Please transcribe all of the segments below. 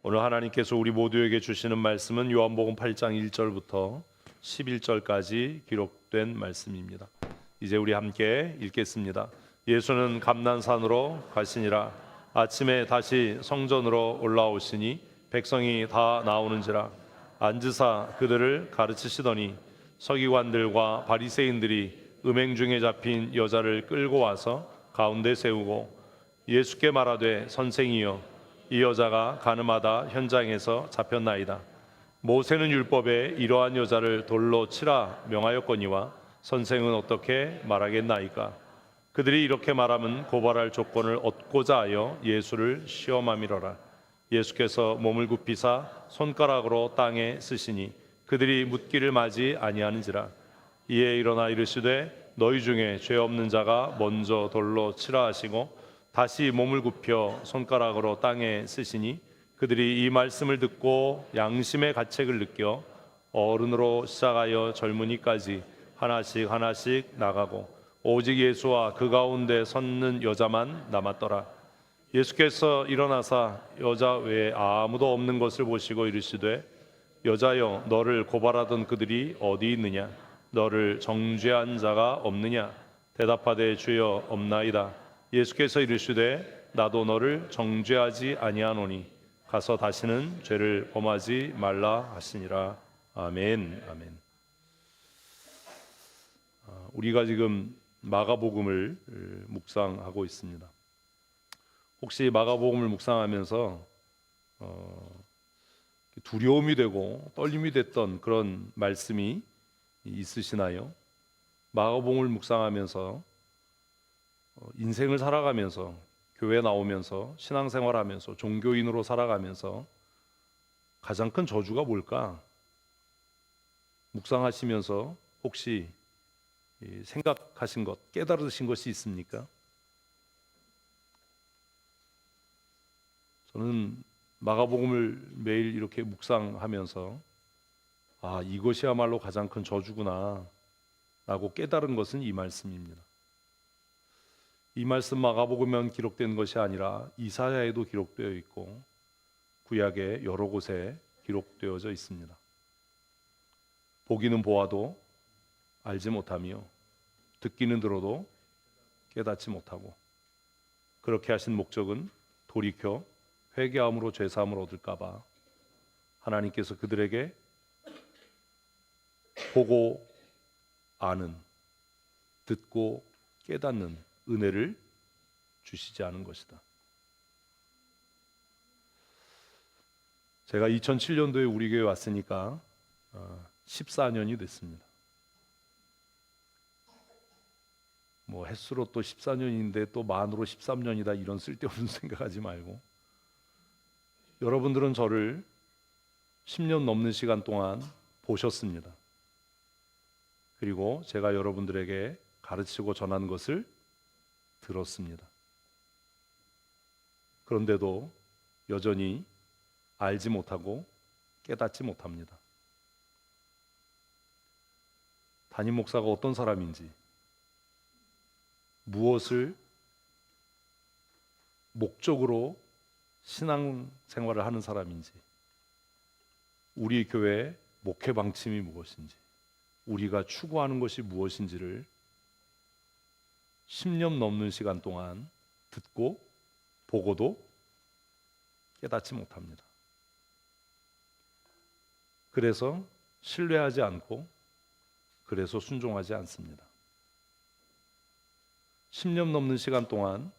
오늘 하나님께서 우리 모두에게 주시는 말씀은 요한복음 8장 1절부터 11절까지 기록된 말씀입니다. 이제 우리 함께 읽겠습니다. 예수는 감난산으로 가시니라. 아침에 다시 성전으로 올라오시니 백성이 다 나오는지라. 앉으사 그들을 가르치시더니 서기관들과 바리새인들이 음행 중에 잡힌 여자를 끌고 와서 가운데 세우고 예수께 말하되 선생이여 이 여자가 가늠하다 현장에서 잡혔나이다. 모세는 율법에 이러한 여자를 돌로 치라 명하였거니와 선생은 어떻게 말하겠나이까? 그들이 이렇게 말하면 고발할 조건을 얻고자 하여 예수를 시험함이로라. 예수께서 몸을 굽히사 손가락으로 땅에 쓰시니 그들이 묻기를 마지 아니하는지라. 이에 일어나 이르시되 너희 중에 죄 없는 자가 먼저 돌로 치라 하시고 다시 몸을 굽혀 손가락으로 땅에 쓰시니 그들이 이 말씀을 듣고 양심의 가책을 느껴 어른으로 시작하여 젊은이까지 하나씩 나가고 오직 예수와 그 가운데 섰는 여자만 남았더라. 예수께서 일어나사 여자 외에 아무도 없는 것을 보시고 이르시되 여자여 너를 고발하던 그들이 어디 있느냐? 너를 정죄한 자가 없느냐? 대답하되 주여 없나이다. 예수께서 이르시되 나도 너를 정죄하지 아니하노니 가서 다시는 죄를 범하지 말라 하시니라. 아멘. 아멘. 우리가 지금 마가복음을 묵상하고 있습니다. 혹시 마가복음을 묵상하면서 두려움이 되고 떨림이 됐던 그런 말씀이 있으시나요? 마가복음을 묵상하면서 인생을 살아가면서 교회 나오면서 신앙생활하면서 종교인으로 살아가면서 가장 큰 저주가 뭘까? 묵상하시면서 혹시 생각하신 것, 깨달으신 것이 있습니까? 저는 마가복음을 매일 이렇게 묵상하면서 이것이야말로 가장 큰 저주구나 라고 깨달은 것은 이 말씀입니다. 이 말씀 마가복음에만 기록된 것이 아니라 이사야에도 기록되어 있고 구약의 여러 곳에 기록되어져 있습니다. 보기는 보아도 알지 못하며 듣기는 들어도 깨닫지 못하고 그렇게 하신 목적은 돌이켜 회개함으로 죄사함을 얻을까 봐 하나님께서 그들에게 보고 아는, 듣고 깨닫는 은혜를 주시지 않은 것이다. 제가 2007년도에 우리 교회 왔으니까 14년이 됐습니다. 뭐 햇수로 또 14년인데 또 만으로 13년이다 이런 쓸데없는 생각하지 말고 여러분들은 저를 10년 넘는 시간 동안 보셨습니다. 그리고 제가 여러분들에게 가르치고 전하는 것을 들었습니다. 그런데도 여전히 알지 못하고 깨닫지 못합니다. 담임 목사가 어떤 사람인지, 무엇을 목적으로 신앙생활을 하는 사람인지, 우리 교회의 목회 방침이 무엇인지, 우리가 추구하는 것이 무엇인지를 10년 넘는 시간 동안 듣고 보고도 깨닫지 못합니다. 그래서 신뢰하지 않고 그래서 순종하지 않습니다. 10년 넘는 시간 동안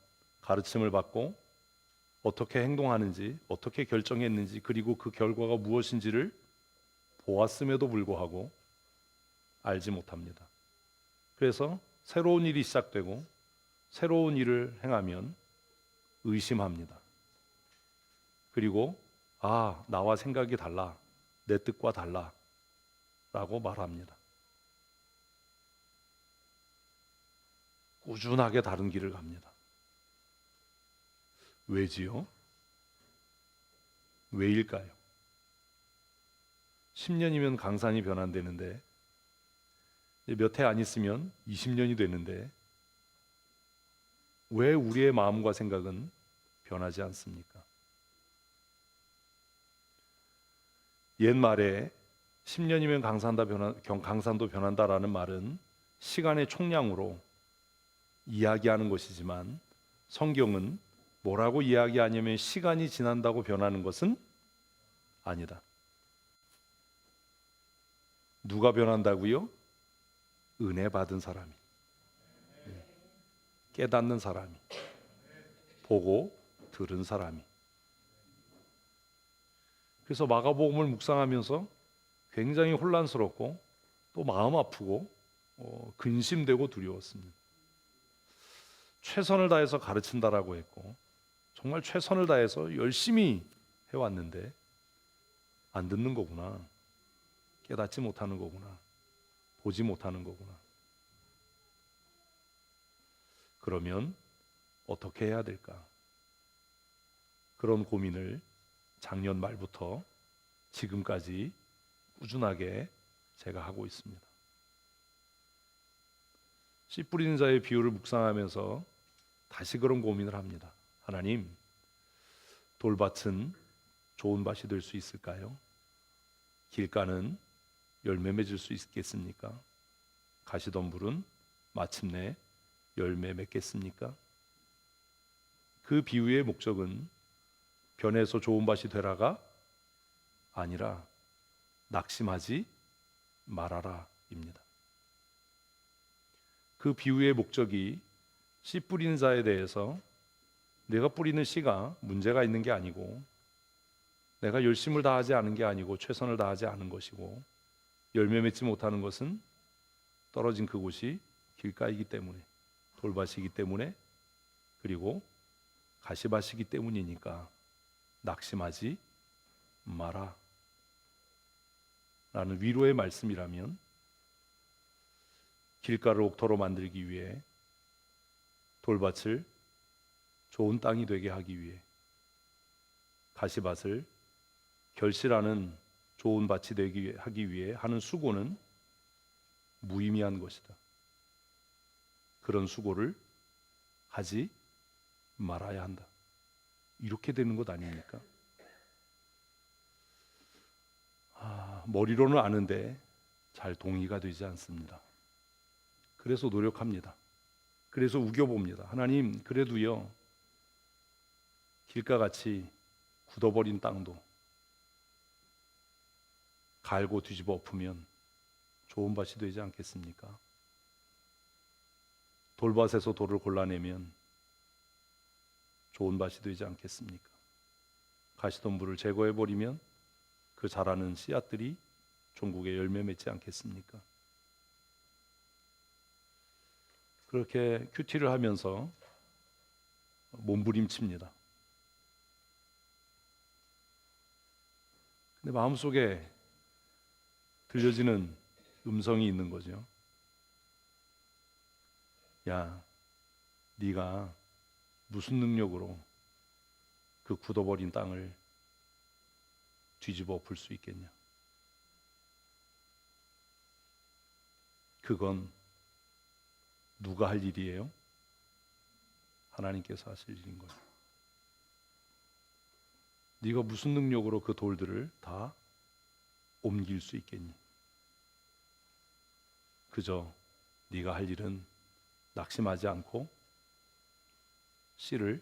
가르침을 받고 어떻게 행동하는지, 어떻게 결정했는지, 그리고 그 결과가 무엇인지를 보았음에도 불구하고 알지 못합니다. 그래서 새로운 일이 시작되고 새로운 일을 행하면 의심합니다. 그리고 나와 생각이 달라, 내 뜻과 달라 라고 말합니다. 꾸준하게 다른 길을 갑니다. 왜지요? 왜일까요? 10년이면 강산이 변환되는데 몇 해 안 있으면 20년이 되는데 왜 우리의 마음과 생각은 변하지 않습니까? 옛말에 10년이면 강산도 변한다라는 말은 시간의 총량으로 이야기하는 것이지만, 성경은 뭐라고 이야기하냐면 시간이 지난다고 변하는 것은 아니다. 누가 변한다고요? 은혜 받은 사람이, 깨닫는 사람이, 보고 들은 사람이. 그래서 마가복음을 묵상하면서 굉장히 혼란스럽고 또 마음 아프고 근심되고 두려웠습니다. 최선을 다해서 가르친다라고 했고 정말 최선을 다해서 열심히 해왔는데 안 듣는 거구나, 깨닫지 못하는 거구나, 보지 못하는 거구나. 그러면 어떻게 해야 될까? 그런 고민을 작년 말부터 지금까지 꾸준하게 제가 하고 있습니다. 씨 뿌리는 자의 비유를 묵상하면서 다시 그런 고민을 합니다. 하나님, 돌밭은 좋은 밭이 될 수 있을까요? 길가는 열매 맺을 수 있겠습니까? 가시덤불은 마침내 열매 맺겠습니까? 그 비유의 목적은 변해서 좋은 밭이 되라가 아니라 낙심하지 말아라 입니다. 그 비유의 목적이 씨 뿌리는 자에 대해서 내가 뿌리는 씨가 문제가 있는 게 아니고, 내가 열심을 다하지 않은 게 아니고 최선을 다하지 않은 것이고, 열매 맺지 못하는 것은 떨어진 그곳이 길가이기 때문에, 돌밭이기 때문에, 그리고 가시밭이기 때문이니까 낙심하지 마라 라는 위로의 말씀이라면, 길가를 옥토로 만들기 위해, 돌밭을 좋은 땅이 되게 하기 위해, 가시밭을 결실하는 좋은 밭이 되게 하기 위해 하는 수고는 무의미한 것이다. 그런 수고를 하지 말아야 한다. 이렇게 되는 것 아닙니까? 머리로는 아는데 잘 동의가 되지 않습니다. 그래서 노력합니다. 그래서 우겨봅니다. 하나님, 그래도요, 길가같이 굳어버린 땅도 갈고 뒤집어 엎으면 좋은 밭이 되지 않겠습니까? 돌밭에서 돌을 골라내면 좋은 밭이 되지 않겠습니까? 가시덤불을 제거해버리면 그 자라는 씨앗들이 종국에 열매 맺지 않겠습니까? 그렇게 큐티를 하면서 몸부림칩니다. 근데 마음속에 들려지는 음성이 있는 거죠. 야, 네가 무슨 능력으로 그 굳어버린 땅을 뒤집어 엎을 수 있겠냐? 그건 누가 할 일이에요? 하나님께서 하실 일인 거예요. 네가 무슨 능력으로 그 돌들을 다 옮길 수 있겠니? 그저 네가 할 일은 낙심하지 않고 씨를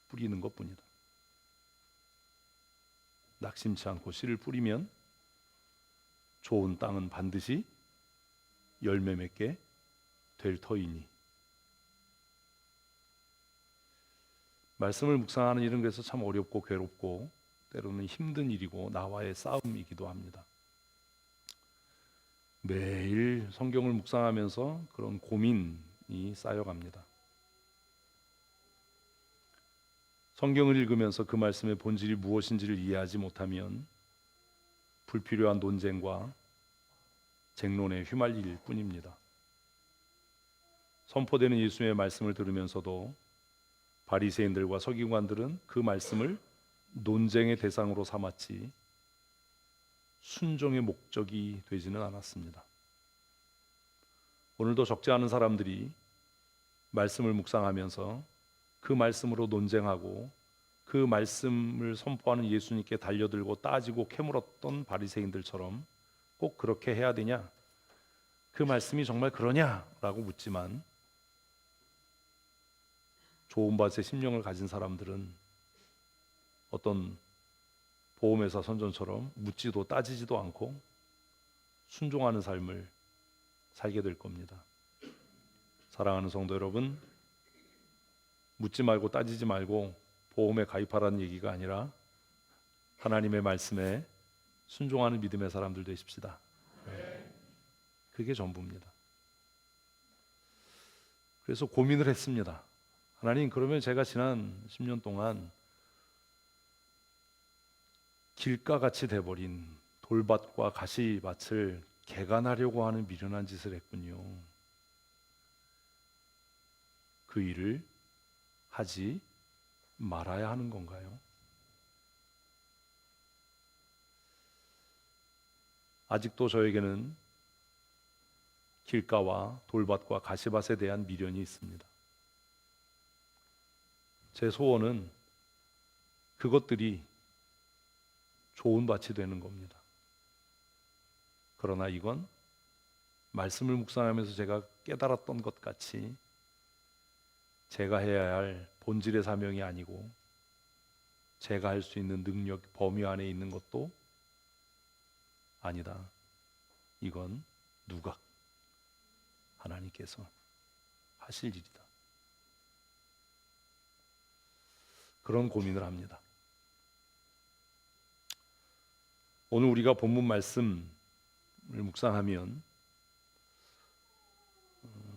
뿌리는 것뿐이다. 낙심치 않고 씨를 뿌리면 좋은 땅은 반드시 열매 맺게 될 터이니. 말씀을 묵상하는 일은 그래서 참 어렵고 괴롭고 때로는 힘든 일이고 나와의 싸움이기도 합니다. 매일 성경을 묵상하면서 그런 고민이 쌓여갑니다. 성경을 읽으면서 그 말씀의 본질이 무엇인지를 이해하지 못하면 불필요한 논쟁과 쟁론에 휘말릴 뿐입니다. 선포되는 예수의 말씀을 들으면서도 바리새인들과 서기관들은 그 말씀을 논쟁의 대상으로 삼았지 순종의 목적이 되지는 않았습니다. 오늘도 적지 않은 사람들이 말씀을 묵상하면서 그 말씀으로 논쟁하고 그 말씀을 선포하는 예수님께 달려들고 따지고 캐물었던 바리새인들처럼 꼭 그렇게 해야 되냐? 그 말씀이 정말 그러냐라고 묻지만 좋은 밭에 심령을 가진 사람들은 어떤 보험회사 선전처럼 묻지도 따지지도 않고 순종하는 삶을 살게 될 겁니다. 사랑하는 성도 여러분, 묻지 말고 따지지 말고 보험에 가입하라는 얘기가 아니라 하나님의 말씀에 순종하는 믿음의 사람들 되십시다. 그게 전부입니다. 그래서 고민을 했습니다. 하나님, 그러면 제가 지난 10년 동안 길가같이 돼버린 돌밭과 가시밭을 개간하려고 하는 미련한 짓을 했군요. 그 일을 하지 말아야 하는 건가요? 아직도 저에게는 길가와 돌밭과 가시밭에 대한 미련이 있습니다. 제 소원은 그것들이 좋은 밭이 되는 겁니다. 그러나 이건 말씀을 묵상하면서 제가 깨달았던 것 같이 제가 해야 할 본질의 사명이 아니고 제가 할 수 있는 능력, 범위 안에 있는 것도 아니다. 이건 누가? 하나님께서 하실 일이다. 그런 고민을 합니다. 오늘 우리가 본문 말씀을 묵상하면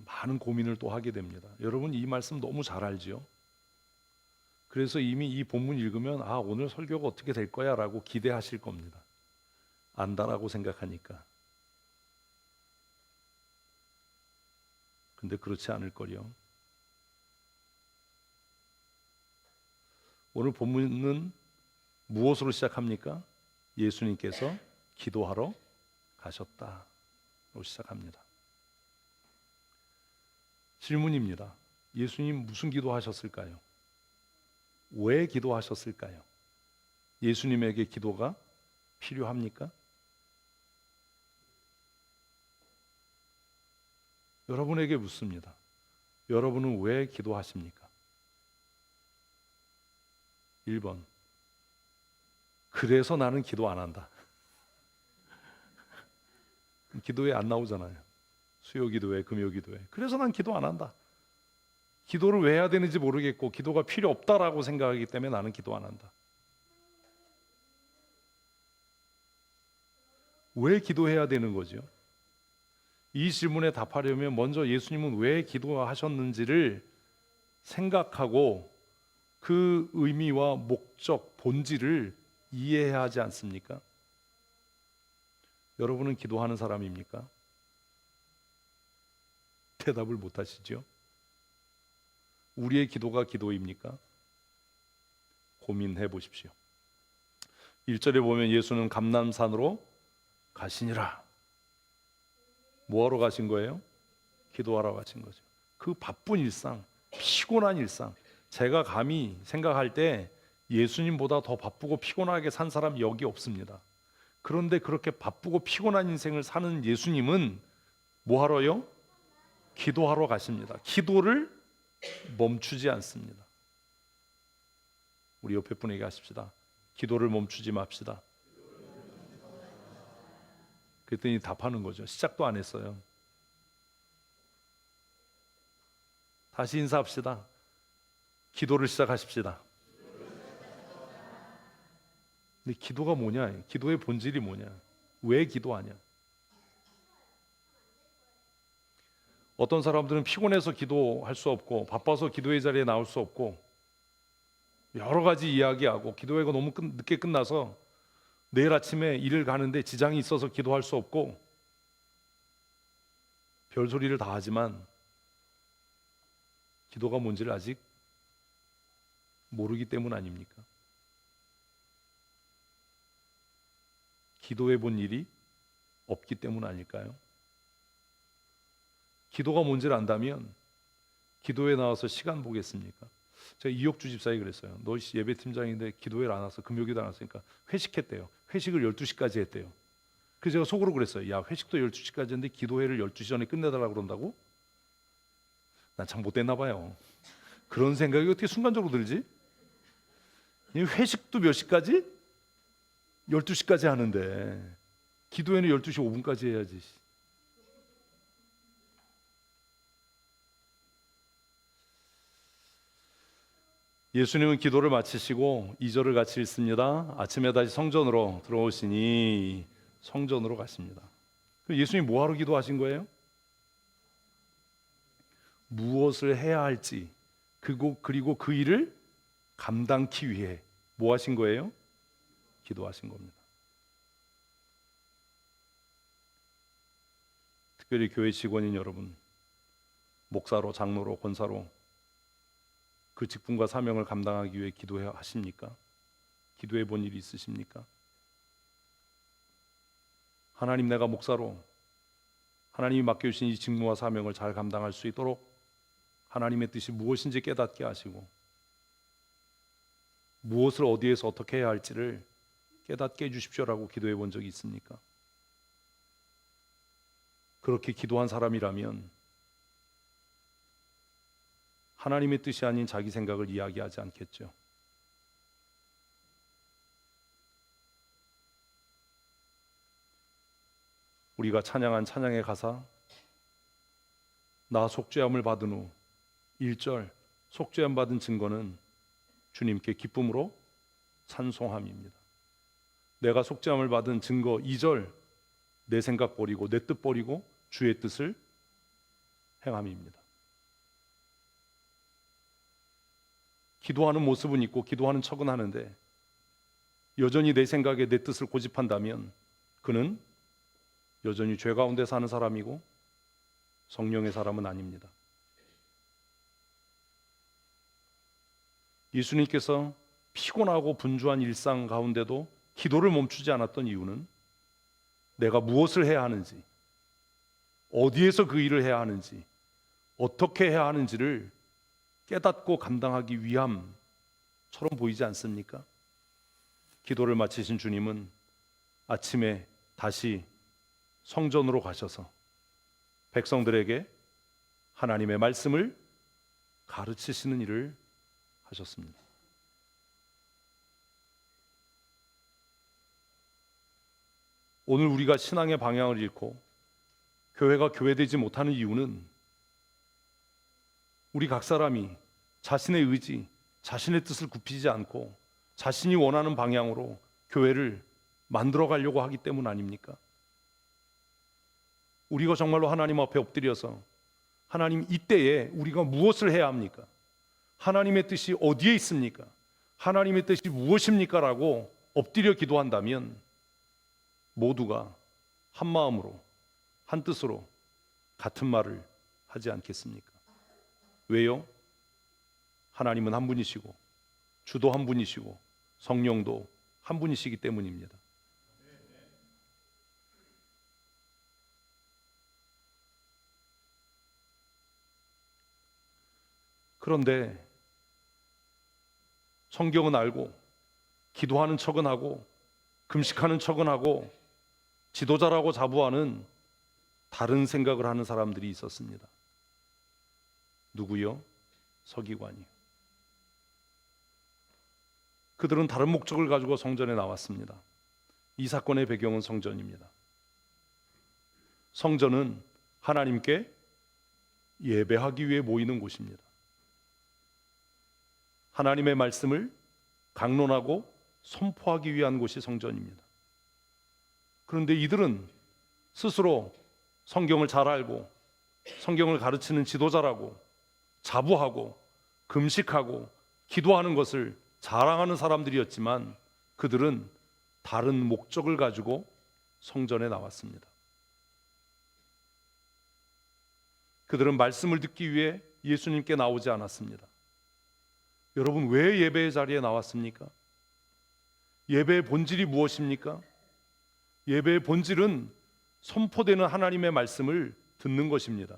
많은 고민을 또 하게 됩니다. 여러분 이 말씀 너무 잘 알지요? 그래서 이미 이 본문 읽으면 오늘 설교가 어떻게 될 거야 라고 기대하실 겁니다. 안다라고 생각하니까. 근데 그렇지 않을 거요. 오늘 본문은 무엇으로 시작합니까? 예수님께서 기도하러 가셨다로 시작합니다. 질문입니다. 예수님 무슨 기도하셨을까요? 왜 기도하셨을까요? 예수님에게 기도가 필요합니까? 여러분에게 묻습니다. 여러분은 왜 기도하십니까? 1번. 그래서 나는 기도 안 한다. 기도에 안 나오잖아요. 수요 기도회, 금요 기도회. 그래서 난 기도 안 한다. 기도를 왜 해야 되는지 모르겠고 기도가 필요 없다라고 생각하기 때문에 나는 기도 안 한다. 왜 기도해야 되는 거죠? 이 질문에 답하려면 먼저 예수님은 왜 기도하셨는지를 생각하고 그 의미와 목적, 본질을 이해해야 하지 않습니까? 여러분은 기도하는 사람입니까? 대답을 못 하시죠? 우리의 기도가 기도입니까? 고민해 보십시오. 1절에 보면 예수는 감람산으로 가시니라. 뭐하러 가신 거예요? 기도하러 가신 거죠. 그 바쁜 일상, 피곤한 일상, 제가 감히 생각할 때 예수님보다 더 바쁘고 피곤하게 산 사람 여기 없습니다. 그런데 그렇게 바쁘고 피곤한 인생을 사는 예수님은 뭐하러요? 기도하러 가십니다. 기도를 멈추지 않습니다. 우리 옆에 분에게 하십시다. 기도를 멈추지 맙시다. 그랬더니 답하는 거죠. 시작도 안 했어요. 다시 인사합시다. 기도를 시작하십시다. 근데 기도가 뭐냐? 기도의 본질이 뭐냐? 왜 기도하냐? 어떤 사람들은 피곤해서 기도할 수 없고 바빠서 기도의 자리에 나올 수 없고 여러 가지 이야기하고 기도회가 너무 늦게 끝나서 내일 아침에 일을 가는데 지장이 있어서 기도할 수 없고 별소리를 다 하지만 기도가 뭔지를 아직 모르기 때문 아닙니까? 기도해 본 일이 없기 때문 아닐까요? 기도가 뭔지를 안다면 기도에 나와서 시간 보겠습니까? 제가 이혁주 집사에게 그랬어요. 너 예배팀장인데 기도회를 안 왔어. 금요기도 안 왔으니까 회식했대요. 회식을 12시까지 했대요. 그래서 제가 속으로 그랬어요. 야, 회식도 12시까지 했는데 기도회를 12시 전에 끝내달라고 그런다고? 난 참 못됐나 봐요. 그런 생각이 어떻게 순간적으로 들지? 이 회식도 몇 시까지? 12시까지 하는데 기도회는 12시 5분까지 해야지. 예수님은 기도를 마치시고 2절을 같이 읽습니다. 아침에 다시 성전으로 들어오시니 성전으로 가십니다. 예수님이 뭐하러 기도하신 거예요? 무엇을 해야 할지 그리고 그 일을 감당하기 위해 뭐 하신 거예요? 기도하신 겁니다. 특별히 교회 직원인 여러분, 목사로, 장로로, 권사로 그 직분과 사명을 감당하기 위해 기도하십니까? 기도해 본 일이 있으십니까? 하나님, 내가 목사로 하나님이 맡겨주신 이 직무와 사명을 잘 감당할 수 있도록 하나님의 뜻이 무엇인지 깨닫게 하시고 무엇을 어디에서 어떻게 해야 할지를 깨닫게 해주십시오라고 기도해 본 적이 있습니까? 그렇게 기도한 사람이라면 하나님의 뜻이 아닌 자기 생각을 이야기하지 않겠죠. 우리가 찬양한 찬양의 가사, 나 속죄함을 받은 후 1절, 속죄함 받은 증거는 주님께 기쁨으로 찬송함입니다. 내가 속죄함을 받은 증거 2절, 내 생각 버리고 내 뜻 버리고 주의 뜻을 행함입니다. 기도하는 모습은 있고 기도하는 척은 하는데 여전히 내 생각에 내 뜻을 고집한다면 그는 여전히 죄 가운데 사는 사람이고 성령의 사람은 아닙니다. 예수님께서 피곤하고 분주한 일상 가운데도 기도를 멈추지 않았던 이유는 내가 무엇을 해야 하는지, 어디에서 그 일을 해야 하는지, 어떻게 해야 하는지를 깨닫고 감당하기 위함처럼 보이지 않습니까? 기도를 마치신 주님은 아침에 다시 성전으로 가셔서 백성들에게 하나님의 말씀을 가르치시는 일을 하셨습니다. 오늘 우리가 신앙의 방향을 잃고 교회가 교회되지 못하는 이유는 우리 각 사람이 자신의 의지, 자신의 뜻을 굽히지 않고 자신이 원하는 방향으로 교회를 만들어 가려고 하기 때문 아닙니까? 우리가 정말로 하나님 앞에 엎드려서 하나님, 이때에 우리가 무엇을 해야 합니까? 하나님의 뜻이 어디에 있습니까? 하나님의 뜻이 무엇입니까? 라고 엎드려 기도한다면 모두가 한 마음으로 한 뜻으로 같은 말을 하지 않겠습니까? 왜요? 하나님은 한 분이시고 주도 한 분이시고 성령도 한 분이시기 때문입니다. 그런데 성경은 알고 기도하는 척은 하고 금식하는 척은 하고 지도자라고 자부하는 다른 생각을 하는 사람들이 있었습니다. 누구요? 서기관이요. 그들은 다른 목적을 가지고 성전에 나왔습니다. 이 사건의 배경은 성전입니다. 성전은 하나님께 예배하기 위해 모이는 곳입니다. 하나님의 말씀을 강론하고 선포하기 위한 곳이 성전입니다. 그런데 이들은 스스로 성경을 잘 알고 성경을 가르치는 지도자라고 자부하고 금식하고 기도하는 것을 자랑하는 사람들이었지만 그들은 다른 목적을 가지고 성전에 나왔습니다. 그들은 말씀을 듣기 위해 예수님께 나오지 않았습니다. 여러분, 왜 예배의 자리에 나왔습니까? 예배의 본질이 무엇입니까? 예배의 본질은 선포되는 하나님의 말씀을 듣는 것입니다.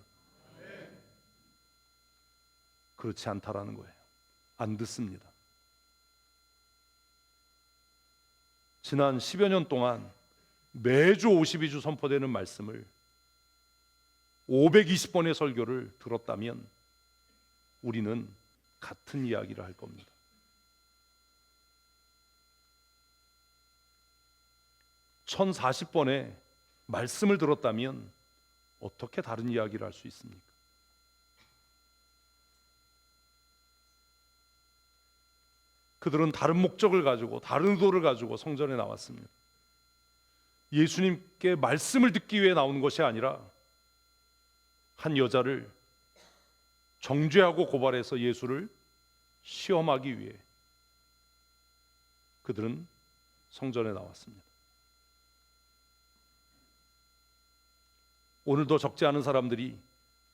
그렇지 않다라는 거예요. 안 듣습니다. 지난 10여 년 동안 매주 52주 선포되는 말씀을 520번의 설교를 들었다면 우리는 같은 이야기를 할 겁니다. (1040번의) 말씀을 들었다면 어떻게 다른 이야기를 할 수 있습니까? 그들은 다른 목적을 가지고 다른 의도를 가지고 성전에 나왔습니다. 예수님께 말씀을 듣기 위해 나오는 것이 아니라 한 여자를 정죄하고 고발해서 예수를 시험하기 위해 그들은 성전에 나왔습니다. 오늘도 적지 않은 사람들이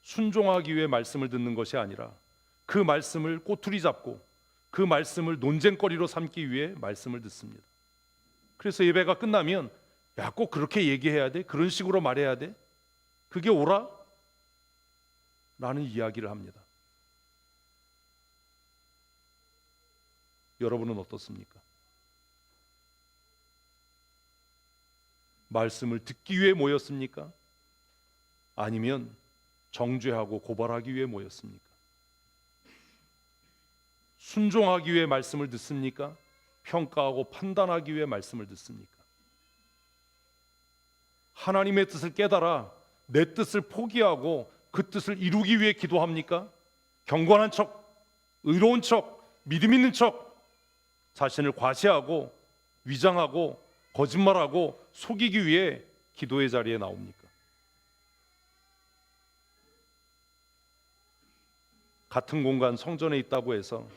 순종하기 위해 말씀을 듣는 것이 아니라 그 말씀을 꼬투리 잡고 그 말씀을 논쟁거리로 삼기 위해 말씀을 듣습니다. 그래서 예배가 끝나면 야, 꼭 그렇게 얘기해야 돼? 그런 식으로 말해야 돼? 그게 옳아? 라는 이야기를 합니다. 여러분은 어떻습니까? 말씀을 듣기 위해 모였습니까? 아니면 정죄하고 고발하기 위해 모였습니까? 순종하기 위해 말씀을 듣습니까? 평가하고 판단하기 위해 말씀을 듣습니까? 하나님의 뜻을 깨달아 내 뜻을 포기하고 그 뜻을 이루기 위해 기도합니까? 경건한 척, 의로운 척, 믿음 있는 척, 자신을 과시하고 위장하고 거짓말하고 속이기 위해 기도의 자리에 나옵니까? 같은 공간 성전에 있다고 해서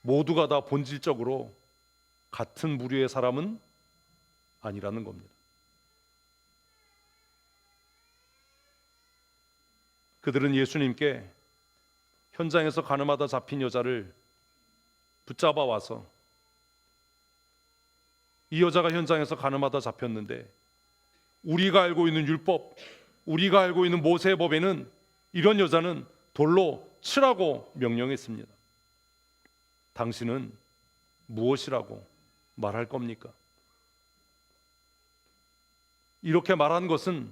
모두가 다 본질적으로 같은 부류의 사람은 아니라는 겁니다. 그들은 예수님께 현장에서 가늠하다 잡힌 여자를 붙잡아 와서 이 여자가 현장에서 가늠하다 잡혔는데 우리가 알고 있는 율법, 우리가 알고 있는 모세의 법에는 이런 여자는 돌로 치라고 명령했습니다. 당신은 무엇이라고 말할 겁니까? 이렇게 말한 것은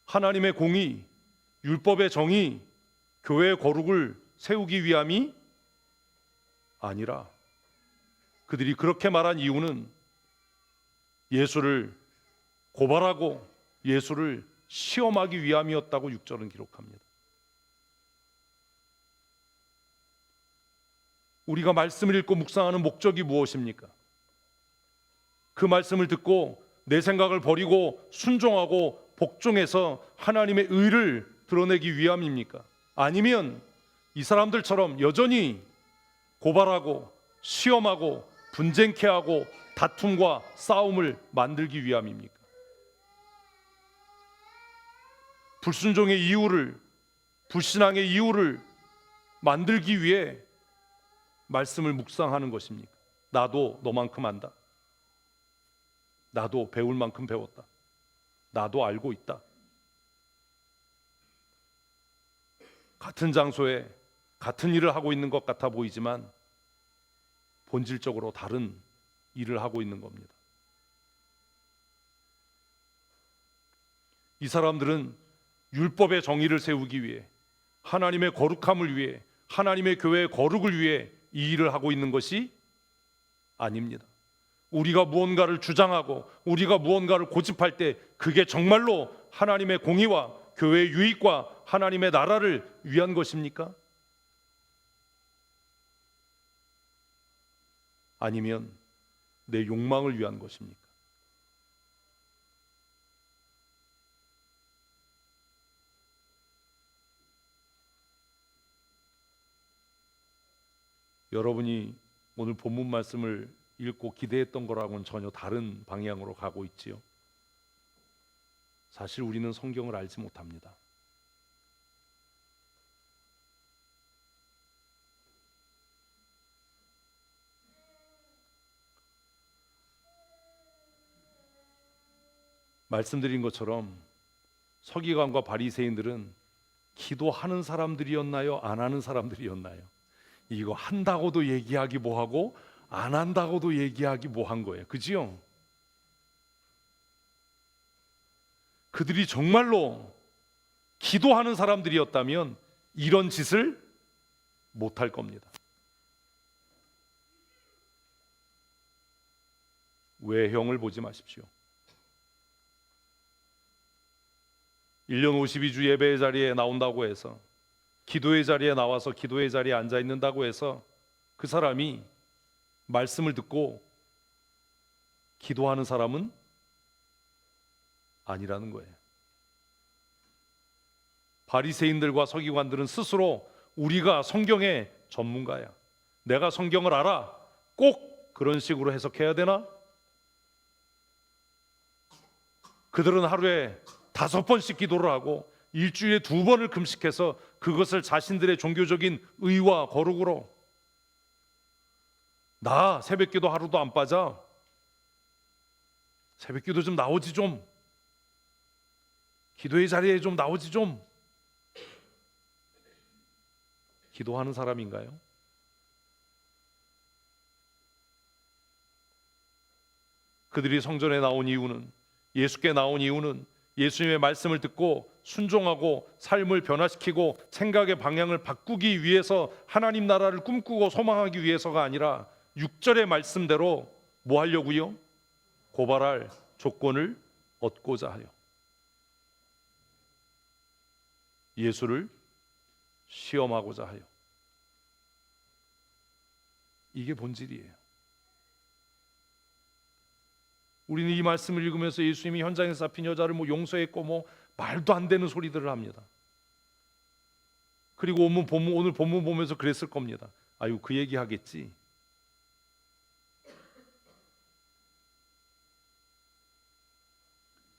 하나님의 공의, 율법의 정의, 교회의 거룩을 세우기 위함이 아니라 그들이 그렇게 말한 이유는 예수를 고발하고 예수를 시험하기 위함이었다고 6절은 기록합니다. 우리가 말씀을 읽고 묵상하는 목적이 무엇입니까? 그 말씀을 듣고 내 생각을 버리고 순종하고 복종해서 하나님의 의를 드러내기 위함입니까? 아니면 이 사람들처럼 여전히 고발하고 시험하고 분쟁케 하고 다툼과 싸움을 만들기 위함입니까? 불순종의 이유를, 불신앙의 이유를 만들기 위해 말씀을 묵상하는 것입니까? 나도 너만큼 안다. 나도 배울 만큼 배웠다. 나도 알고 있다. 같은 장소에 같은 일을 하고 있는 것 같아 보이지만 본질적으로 다른 일을 하고 있는 겁니다. 이 사람들은 율법의 정의를 세우기 위해, 하나님의 거룩함을 위해, 하나님의 교회의 거룩을 위해 이 일을 하고 있는 것이 아닙니다. 우리가 무언가를 주장하고 우리가 무언가를 고집할 때 그게 정말로 하나님의 공의와 교회의 유익과 하나님의 나라를 위한 것입니까? 아니면 내 욕망을 위한 것입니까? 여러분이 오늘 본문 말씀을 읽고 기대했던 거랑은 전혀 다른 방향으로 가고 있지요. 사실 우리는 성경을 알지 못합니다. 말씀드린 것처럼 서기관과 바리새인들은 기도하는 사람들이었나요? 안 하는 사람들이었나요? 이거 한다고도 얘기하기 뭐하고 안 한다고도 얘기하기 뭐한 거예요. 그지요? 그들이 정말로 기도하는 사람들이었다면 이런 짓을 못할 겁니다. 외형을 보지 마십시오. 1년 52주 예배의 자리에 나온다고 해서, 기도의 자리에 나와서 기도의 자리에 앉아 있는다고 해서 그 사람이 말씀을 듣고 기도하는 사람은 아니라는 거예요. 바리새인들과 서기관들은 스스로 우리가 성경의 전문가야, 내가 성경을 알아, 꼭 그런 식으로 해석해야 되나? 그들은 하루에 5번씩 기도를 하고 일주일에 2번을 금식해서 그것을 자신들의 종교적인 의와 거룩으로, 나 새벽기도 하루도 안 빠져, 새벽기도 좀 나오지 좀, 기도의 자리에 좀 나오지 좀, 기도하는 사람인가요? 그들이 성전에 나온 이유는, 예수께 나온 이유는 예수님의 말씀을 듣고 순종하고 삶을 변화시키고 생각의 방향을 바꾸기 위해서, 하나님 나라를 꿈꾸고 소망하기 위해서가 아니라 6절의 말씀대로 뭐 하려고요? 고발할 조건을 얻고자 하여 예수를 시험하고자 하여. 이게 본질이에요. 우리는 이 말씀을 읽으면서 예수님이 현장에서 잡힌 여자를 용서했고 말도 안 되는 소리들을 합니다. 그리고 오늘 본문 보면서 그랬을 겁니다. 아유, 그 얘기 하겠지.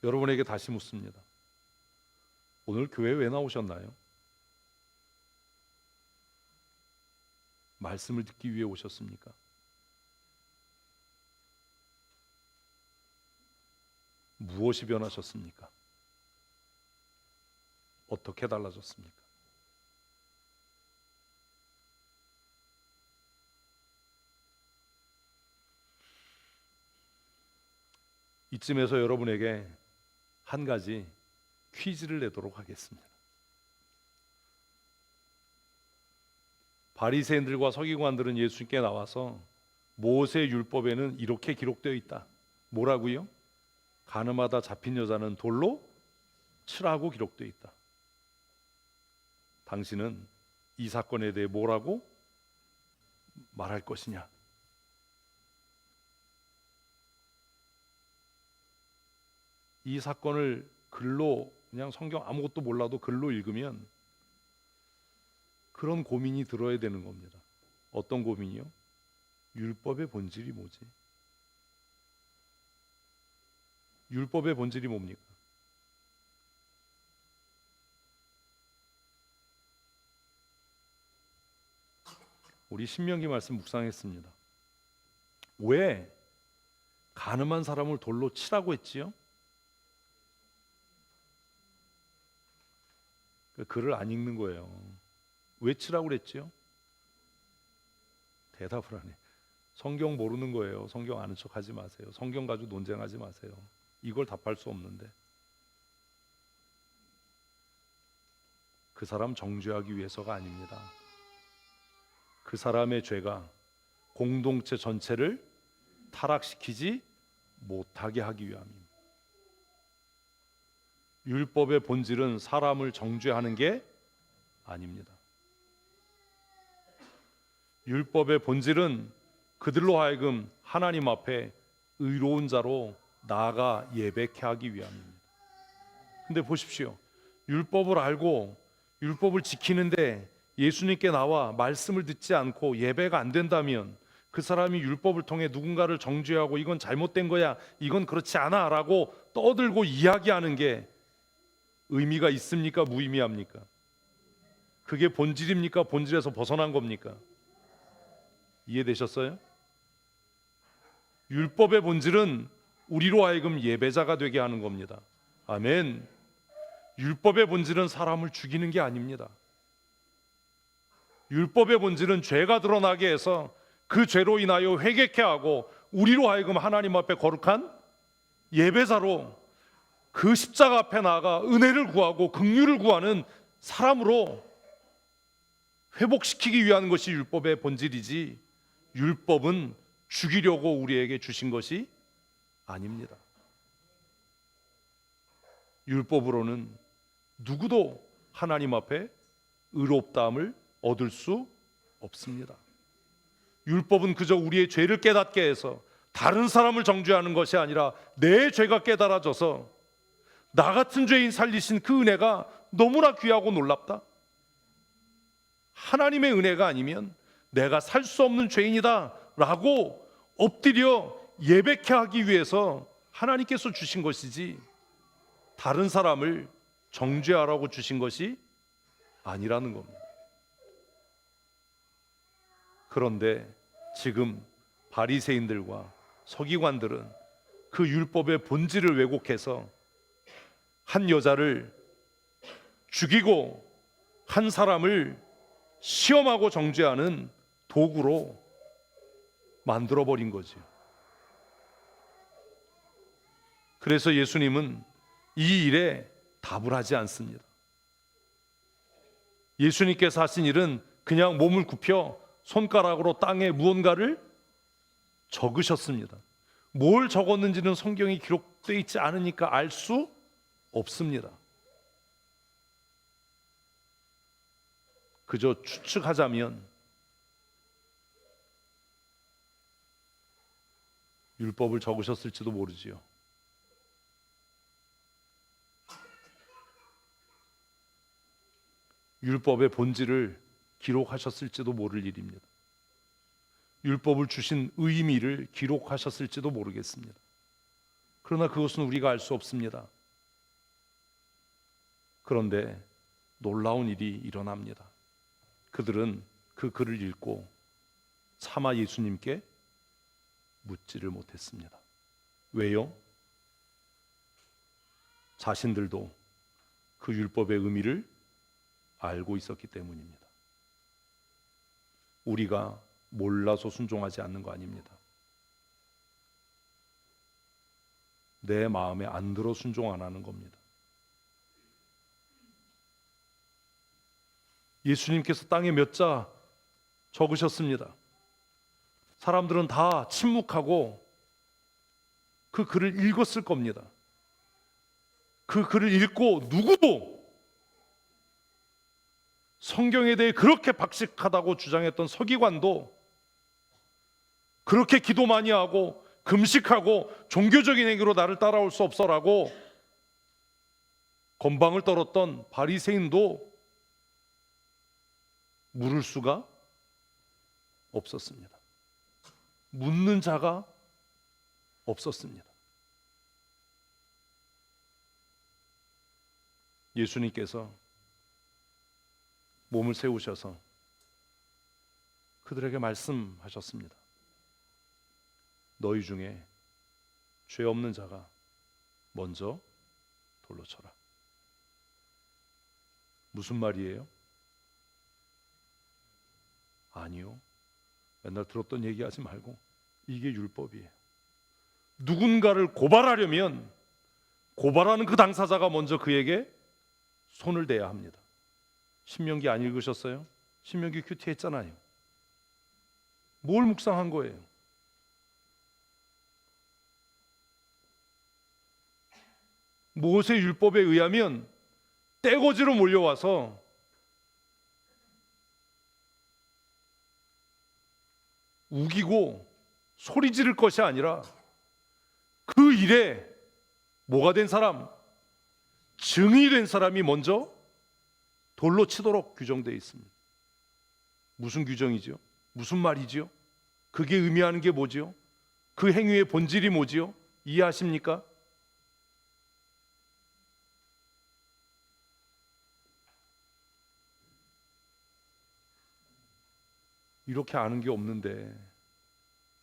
여러분에게 다시 묻습니다. 오늘 교회 왜 나오셨나요? 말씀을 듣기 위해 오셨습니까? 무엇이 변하셨습니까? 어떻게 달라졌습니까? 이쯤에서 여러분에게 한 가지 퀴즈를 내도록 하겠습니다. 바리새인들과 서기관들은 예수님께 나와서 모세 율법에는 이렇게 기록되어 있다. 뭐라고요? 가늠하다 잡힌 여자는 돌로 치라고 기록되어 있다. 당신은 이 사건에 대해 뭐라고 말할 것이냐? 이 사건을 글로, 그냥 성경 아무것도 몰라도 글로 읽으면 그런 고민이 들어야 되는 겁니다. 어떤 고민이요? 율법의 본질이 뭐지? 율법의 본질이 뭡니까? 우리 신명기 말씀 묵상했습니다. 왜 가늠한 사람을 돌로 치라고 했지요? 글을 안 읽는 거예요. 왜 치라고 그랬지요? 대답을 안 해. 성경 모르는 거예요. 성경 아는 척 하지 마세요. 성경 가지고 논쟁하지 마세요. 이걸 답할 수 없는데. 그 사람 정죄하기 위해서가 아닙니다. 그 사람의 죄가 공동체 전체를 타락시키지 못하게 하기 위함입니다. 율법의 본질은 사람을 정죄하는 게 아닙니다. 율법의 본질은 그들로 하여금 하나님 앞에 의로운 자로 나아가 예배케 하기 위함입니다. 근데 보십시오. 율법을 알고 율법을 지키는데 예수님께 나와 말씀을 듣지 않고 예배가 안 된다면 그 사람이 율법을 통해 누군가를 정죄하고 이건 잘못된 거야, 이건 그렇지 않아 라고 떠들고 이야기하는 게 의미가 있습니까? 무의미합니까? 그게 본질입니까? 본질에서 벗어난 겁니까? 이해되셨어요? 율법의 본질은 우리로 하여금 예배자가 되게 하는 겁니다. 아멘. 율법의 본질은 사람을 죽이는 게 아닙니다. 율법의 본질은 죄가 드러나게 해서 그 죄로 인하여 회개케 하고 우리로 하여금 하나님 앞에 거룩한 예배자로 그 십자가 앞에 나아가 은혜를 구하고 긍휼을 구하는 사람으로 회복시키기 위한 것이 율법의 본질이지, 율법은 죽이려고 우리에게 주신 것이 아닙니다. 율법으로는 누구도 하나님 앞에 의롭다함을 얻을 수 없습니다. 율법은 그저 우리의 죄를 깨닫게 해서 다른 사람을 정죄하는 것이 아니라 내 죄가 깨달아져서 나 같은 죄인 살리신 그 은혜가 너무나 귀하고 놀랍다. 하나님의 은혜가 아니면 내가 살 수 없는 죄인이다 라고 엎드려 예배케 하기 위해서 하나님께서 주신 것이지, 다른 사람을 정죄하라고 주신 것이 아니라는 겁니다. 그런데 지금 바리새인들과 서기관들은 그 율법의 본질을 왜곡해서 한 여자를 죽이고 한 사람을 시험하고 정죄하는 도구로 만들어버린 거지요. 그래서 예수님은 이 일에 답을 하지 않습니다. 예수님께서 하신 일은 그냥 몸을 굽혀 손가락으로 땅에 무언가를 적으셨습니다. 뭘 적었는지는 성경이 기록되어 있지 않으니까 알 수 없습니다. 그저 추측하자면 율법을 적으셨을지도 모르지요. 율법의 본질을 기록하셨을지도 모를 일입니다. 율법을 주신 의미를 기록하셨을지도 모르겠습니다. 그러나 그것은 우리가 알 수 없습니다. 그런데 놀라운 일이 일어납니다. 그들은 그 글을 읽고 차마 예수님께 묻지를 못했습니다. 왜요? 자신들도 그 율법의 의미를 알고 있었기 때문입니다. 우리가 몰라서 순종하지 않는 거 아닙니다. 내 마음에 안 들어 순종 안 하는 겁니다. 예수님께서 땅에 몇 자 적으셨습니다. 사람들은 다 침묵하고 그 글을 읽었을 겁니다. 그 글을 읽고 누구도 성경에 대해 그렇게 박식하다고 주장했던 서기관도, 그렇게 기도 많이 하고 금식하고 종교적인 행위로 나를 따라올 수 없어라고 건방을 떨었던 바리새인도 물을 수가 없었습니다. 묻는 자가 없었습니다. 예수님께서 몸을 세우셔서 그들에게 말씀하셨습니다. 너희 중에 죄 없는 자가 먼저 돌로 쳐라. 무슨 말이에요? 아니요. 맨날 들었던 얘기하지 말고 이게 율법이에요. 누군가를 고발하려면 고발하는 그 당사자가 먼저 그에게 손을 대야 합니다. 신명기 안 읽으셨어요? 신명기 큐티 했잖아요. 뭘 묵상한 거예요? 모세 율법에 의하면 떼거지로 몰려와서 우기고 소리 지를 것이 아니라 그 일에 뭐가 된 사람, 증이 된 사람이 먼저 돌로 치도록 규정되어 있습니다. 무슨 규정이죠? 무슨 말이지요? 그게 의미하는 게 뭐지요? 그 행위의 본질이 뭐지요? 이해하십니까? 이렇게 아는 게 없는데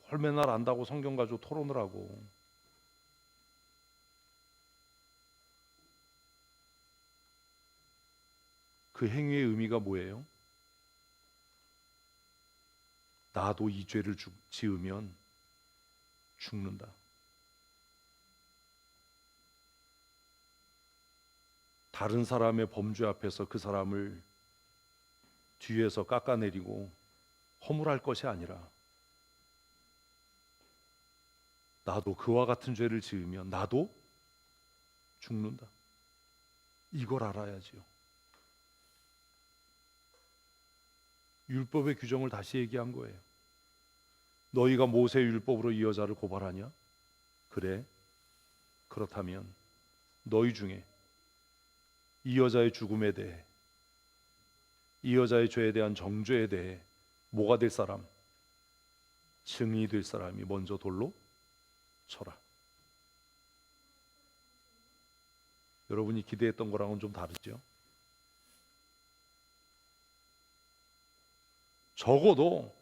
헐 맨날 안다고 성경 가지고 토론을 하고. 그 행위의 의미가 뭐예요? 나도 이 죄를 지으면 죽는다. 다른 사람의 범죄 앞에서 그 사람을 뒤에서 깎아내리고 허물할 것이 아니라 나도 그와 같은 죄를 지으면 나도 죽는다. 이걸 알아야지요. 율법의 규정을 다시 얘기한 거예요. 너희가 모세의 율법으로 이 여자를 고발하냐? 그래. 그렇다면 너희 중에 이 여자의 죽음에 대해, 이 여자의 죄에 대한 정죄에 대해 뭐가 될 사람? 증인이 될 사람이 먼저 돌로 쳐라. 여러분이 기대했던 거랑은 좀 다르죠? 적어도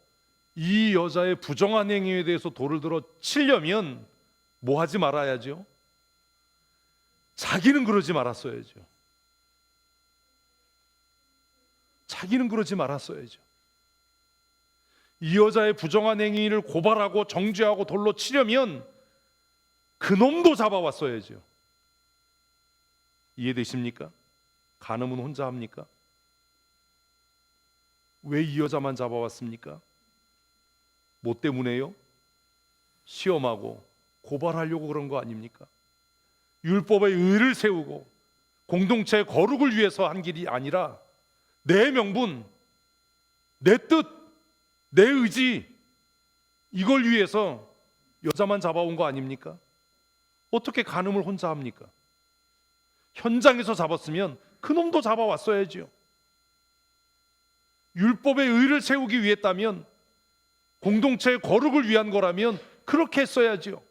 이 여자의 부정한 행위에 대해서 돌을 들어 치려면 뭐 하지 말아야죠? 자기는 그러지 말았어야죠. 자기는 그러지 말았어야죠. 이 여자의 부정한 행위를 고발하고 정죄하고 돌로 치려면 그놈도 잡아왔어야죠. 이해되십니까? 간음은 혼자 합니까? 왜 이 여자만 잡아왔습니까? 뭐 때문에요? 시험하고 고발하려고 그런 거 아닙니까? 율법의 의를 세우고 공동체의 거룩을 위해서 한 길이 아니라 내 명분, 내 뜻, 내 의지, 이걸 위해서 여자만 잡아온 거 아닙니까? 어떻게 간음을 혼자 합니까? 현장에서 잡았으면 그놈도 잡아왔어야지요. 율법의 의를 세우기 위했다면, 공동체의 거룩을 위한 거라면 그렇게 했어야지요.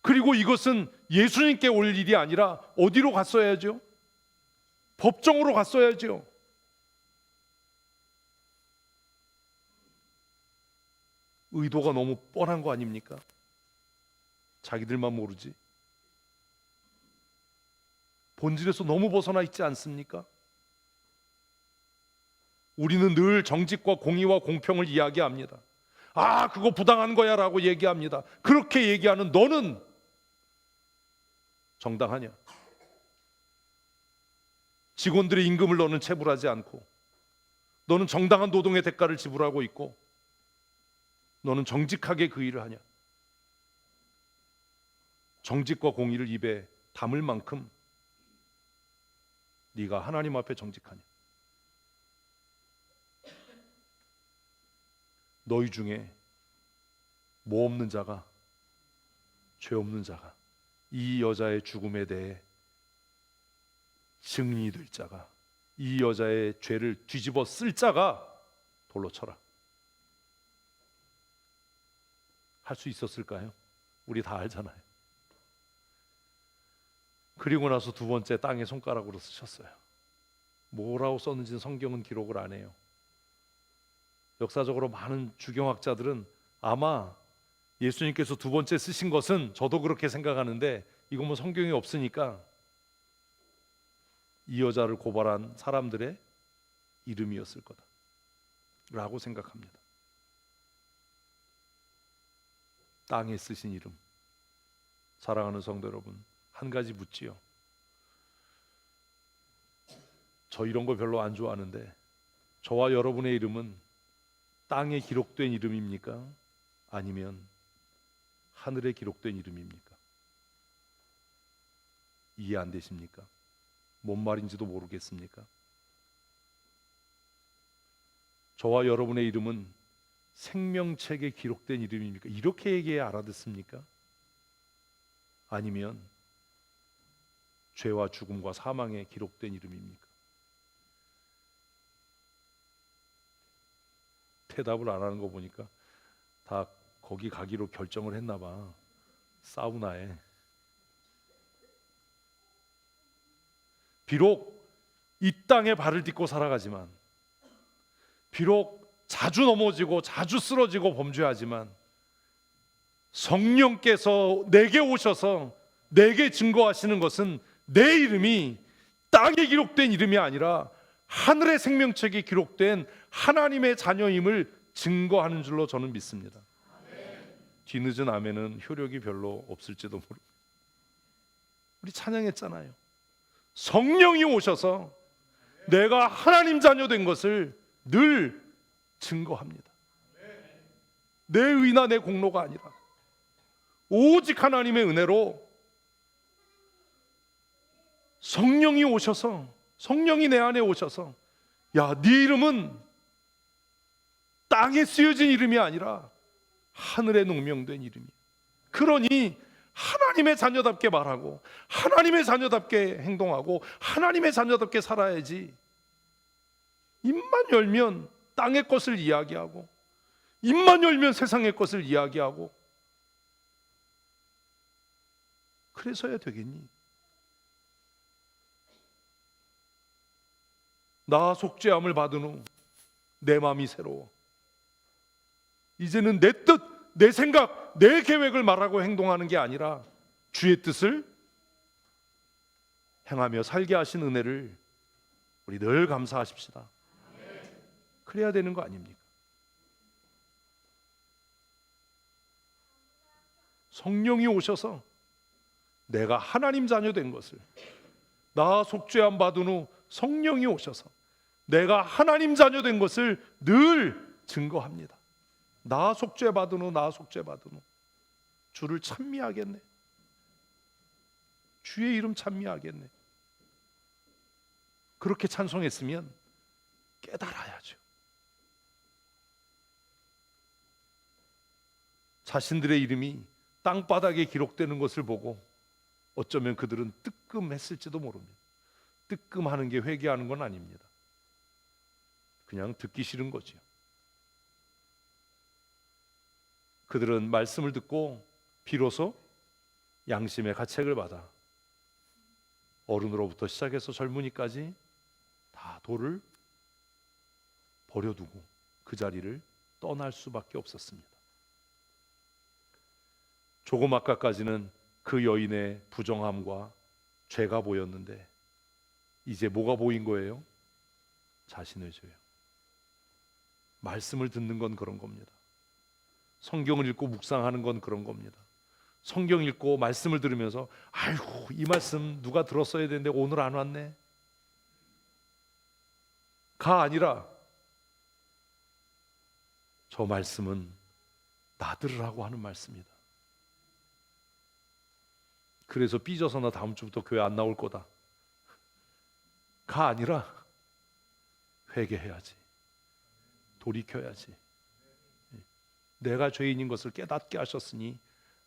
그리고 이것은 예수님께 올 일이 아니라 어디로 갔어야죠? 법정으로 갔어야죠. 의도가 너무 뻔한 거 아닙니까? 자기들만 모르지. 본질에서 너무 벗어나 있지 않습니까? 우리는 늘 정직과 공의와 공평을 이야기합니다. 아, 그거 부당한 거야 라고 얘기합니다. 그렇게 얘기하는 너는 정당하냐? 직원들의 임금을 너는 체불하지 않고, 너는 정당한 노동의 대가를 지불하고 있고, 너는 정직하게 그 일을 하냐? 정직과 공의를 입에 담을 만큼 네가 하나님 앞에 정직하냐? 너희 중에 뭐 없는 자가, 죄 없는 자가, 이 여자의 죽음에 대해 증인이 될 자가, 이 여자의 죄를 뒤집어 쓸 자가 돌로 쳐라. 할 수 있었을까요? 우리 다 알잖아요. 그리고 나서 두 번째 땅에 손가락으로 쓰셨어요. 뭐라고 썼는지는 성경은 기록을 안 해요. 역사적으로 많은 주경학자들은 아마 예수님께서 두 번째 쓰신 것은, 저도 그렇게 생각하는데, 이건 뭐 성경이 없으니까 이 여자를 고발한 사람들의 이름이었을 거다 라고 생각합니다. 땅에 쓰신 이름. 사랑하는 성도 여러분, 한 가지 묻지요. 저 이런 거 별로 안 좋아하는데, 저와 여러분의 이름은 땅에 기록된 이름입니까? 아니면 하늘에 기록된 이름입니까? 이해 안 되십니까? 뭔 말인지도 모르겠습니까? 저와 여러분의 이름은 생명책에 기록된 이름입니까? 이렇게 얘기해야 알아듣습니까? 아니면 죄와 죽음과 사망에 기록된 이름입니까? 대답을 안 하는 거 보니까 다 거기 가기로 결정을 했나 봐. 사우나에. 비록 이 땅에 발을 딛고 살아가지만, 비록 자주 넘어지고 자주 쓰러지고 범죄하지만, 성령께서 내게 오셔서 내게 증거하시는 것은 내 이름이 땅에 기록된 이름이 아니라 하늘의 생명책에 기록된 하나님의 자녀임을 증거하는 줄로 저는 믿습니다. 뒤늦은 아멘은 효력이 별로 없을지도 모릅니다. 우리 찬양했잖아요. 성령이 오셔서 내가 하나님 자녀 된 것을 늘 증거합니다. 내 의나 내 공로가 아니라 오직 하나님의 은혜로 성령이 오셔서, 성령이 내 안에 오셔서, 야, 네 이름은 땅에 쓰여진 이름이 아니라 하늘에 농명된 이름이야. 그러니 하나님의 자녀답게 말하고 하나님의 자녀답게 행동하고 하나님의 자녀답게 살아야지. 입만 열면 땅의 것을 이야기하고 입만 열면 세상의 것을 이야기하고 그래서야 되겠니? 나 속죄함을 받은 후 내 마음이 새로워. 이제는 내 뜻, 내 생각, 내 계획을 말하고 행동하는 게 아니라 주의 뜻을 행하며 살게 하신 은혜를 우리 늘 감사하십시다. 그래야 되는 거 아닙니까? 성령이 오셔서 내가 하나님 자녀 된 것을, 나 속죄함 받은 후 성령이 오셔서 내가 하나님 자녀 된 것을 늘 증거합니다. 나 속죄 받은 후, 나 속죄 받은 후 주를 찬미하겠네. 주의 이름 찬미하겠네. 그렇게 찬송했으면 깨달아야죠. 자신들의 이름이 땅바닥에 기록되는 것을 보고 어쩌면 그들은 뜨끔했을지도 모릅니다. 뜨끔하는 게 회개하는 건 아닙니다. 그냥 듣기 싫은 거지요. 그들은 말씀을 듣고 비로소 양심의 가책을 받아 어른으로부터 시작해서 젊은이까지 다 도를 버려두고 그 자리를 떠날 수밖에 없었습니다. 조금 아까까지는 그 여인의 부정함과 죄가 보였는데 이제 뭐가 보인 거예요? 자신의 죄요. 말씀을 듣는 건 그런 겁니다. 성경을 읽고 묵상하는 건 그런 겁니다. 성경 읽고 말씀을 들으면서 아이고, 이 말씀 누가 들었어야 되는데 오늘 안 왔네 가 아니라 저 말씀은 나 들으라고 하는 말씀이다. 그래서 삐져서 나 다음 주부터 교회 안 나올 거다 가 아니라 회개해야지, 돌이켜야지. 내가 죄인인 것을 깨닫게 하셨으니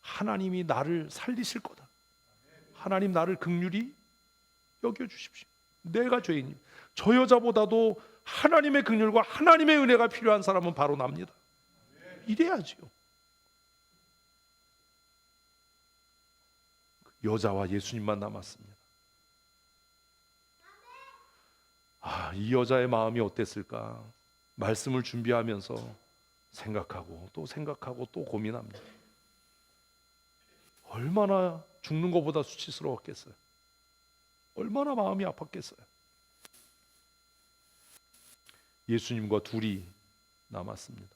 하나님이 나를 살리실 거다. 하나님 나를 긍휼히 여겨주십시오. 내가 죄인입니다. 저 여자보다도 하나님의 긍휼과 하나님의 은혜가 필요한 사람은 바로 납니다. 이래야지요. 여자와 예수님만 남았습니다. 이 여자의 마음이 어땠을까? 말씀을 준비하면서 생각하고 또 고민합니다. 얼마나 죽는 것보다 수치스러웠겠어요. 얼마나 마음이 아팠겠어요. 예수님과 둘이 남았습니다.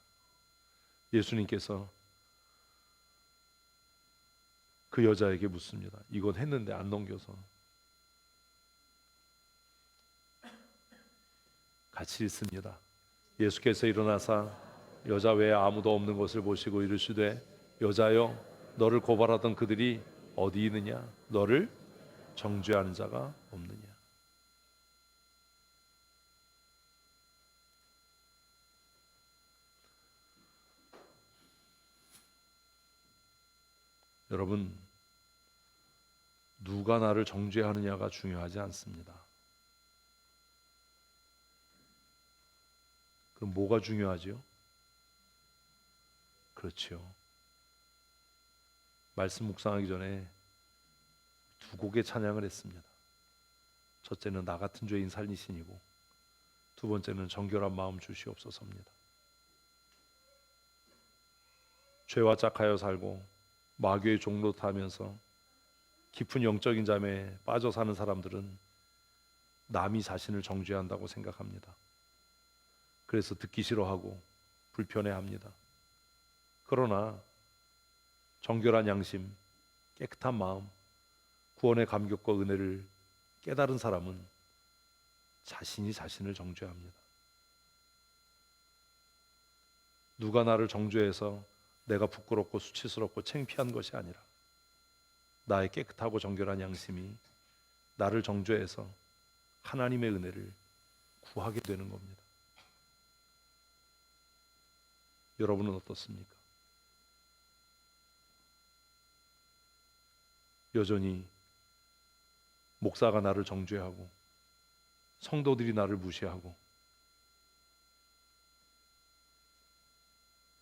예수님께서 그 여자에게 묻습니다. 이건 했는데 안 넘겨서. 같이 읽습니다. 예수께서 일어나사 여자 외에 아무도 없는 것을 보시고 이르시되 여자여, 너를 고발하던 그들이 어디 있느냐? 너를 정죄하는 자가 없느냐? 여러분, 누가 나를 정죄하느냐가 중요하지 않습니다. 그럼 뭐가 중요하죠? 그렇죠. 말씀 묵상하기 전에 두 곡의 찬양을 했습니다. 첫째는 나 같은 죄인 살리시니고 두 번째는 정결한 마음 주시옵소서입니다. 죄와 짝하여 살고 마귀의 종로 타면서 깊은 영적인 잠에 빠져 사는 사람들은 남이 자신을 정죄한다고 생각합니다. 그래서 듣기 싫어하고 불편해합니다. 그러나 정결한 양심, 깨끗한 마음, 구원의 감격과 은혜를 깨달은 사람은 자신이 자신을 정죄합니다. 누가 나를 정죄해서 내가 부끄럽고 수치스럽고 창피한 것이 아니라 나의 깨끗하고 정결한 양심이 나를 정죄해서 하나님의 은혜를 구하게 되는 겁니다. 여러분은 어떻습니까? 여전히 목사가 나를 정죄하고 성도들이 나를 무시하고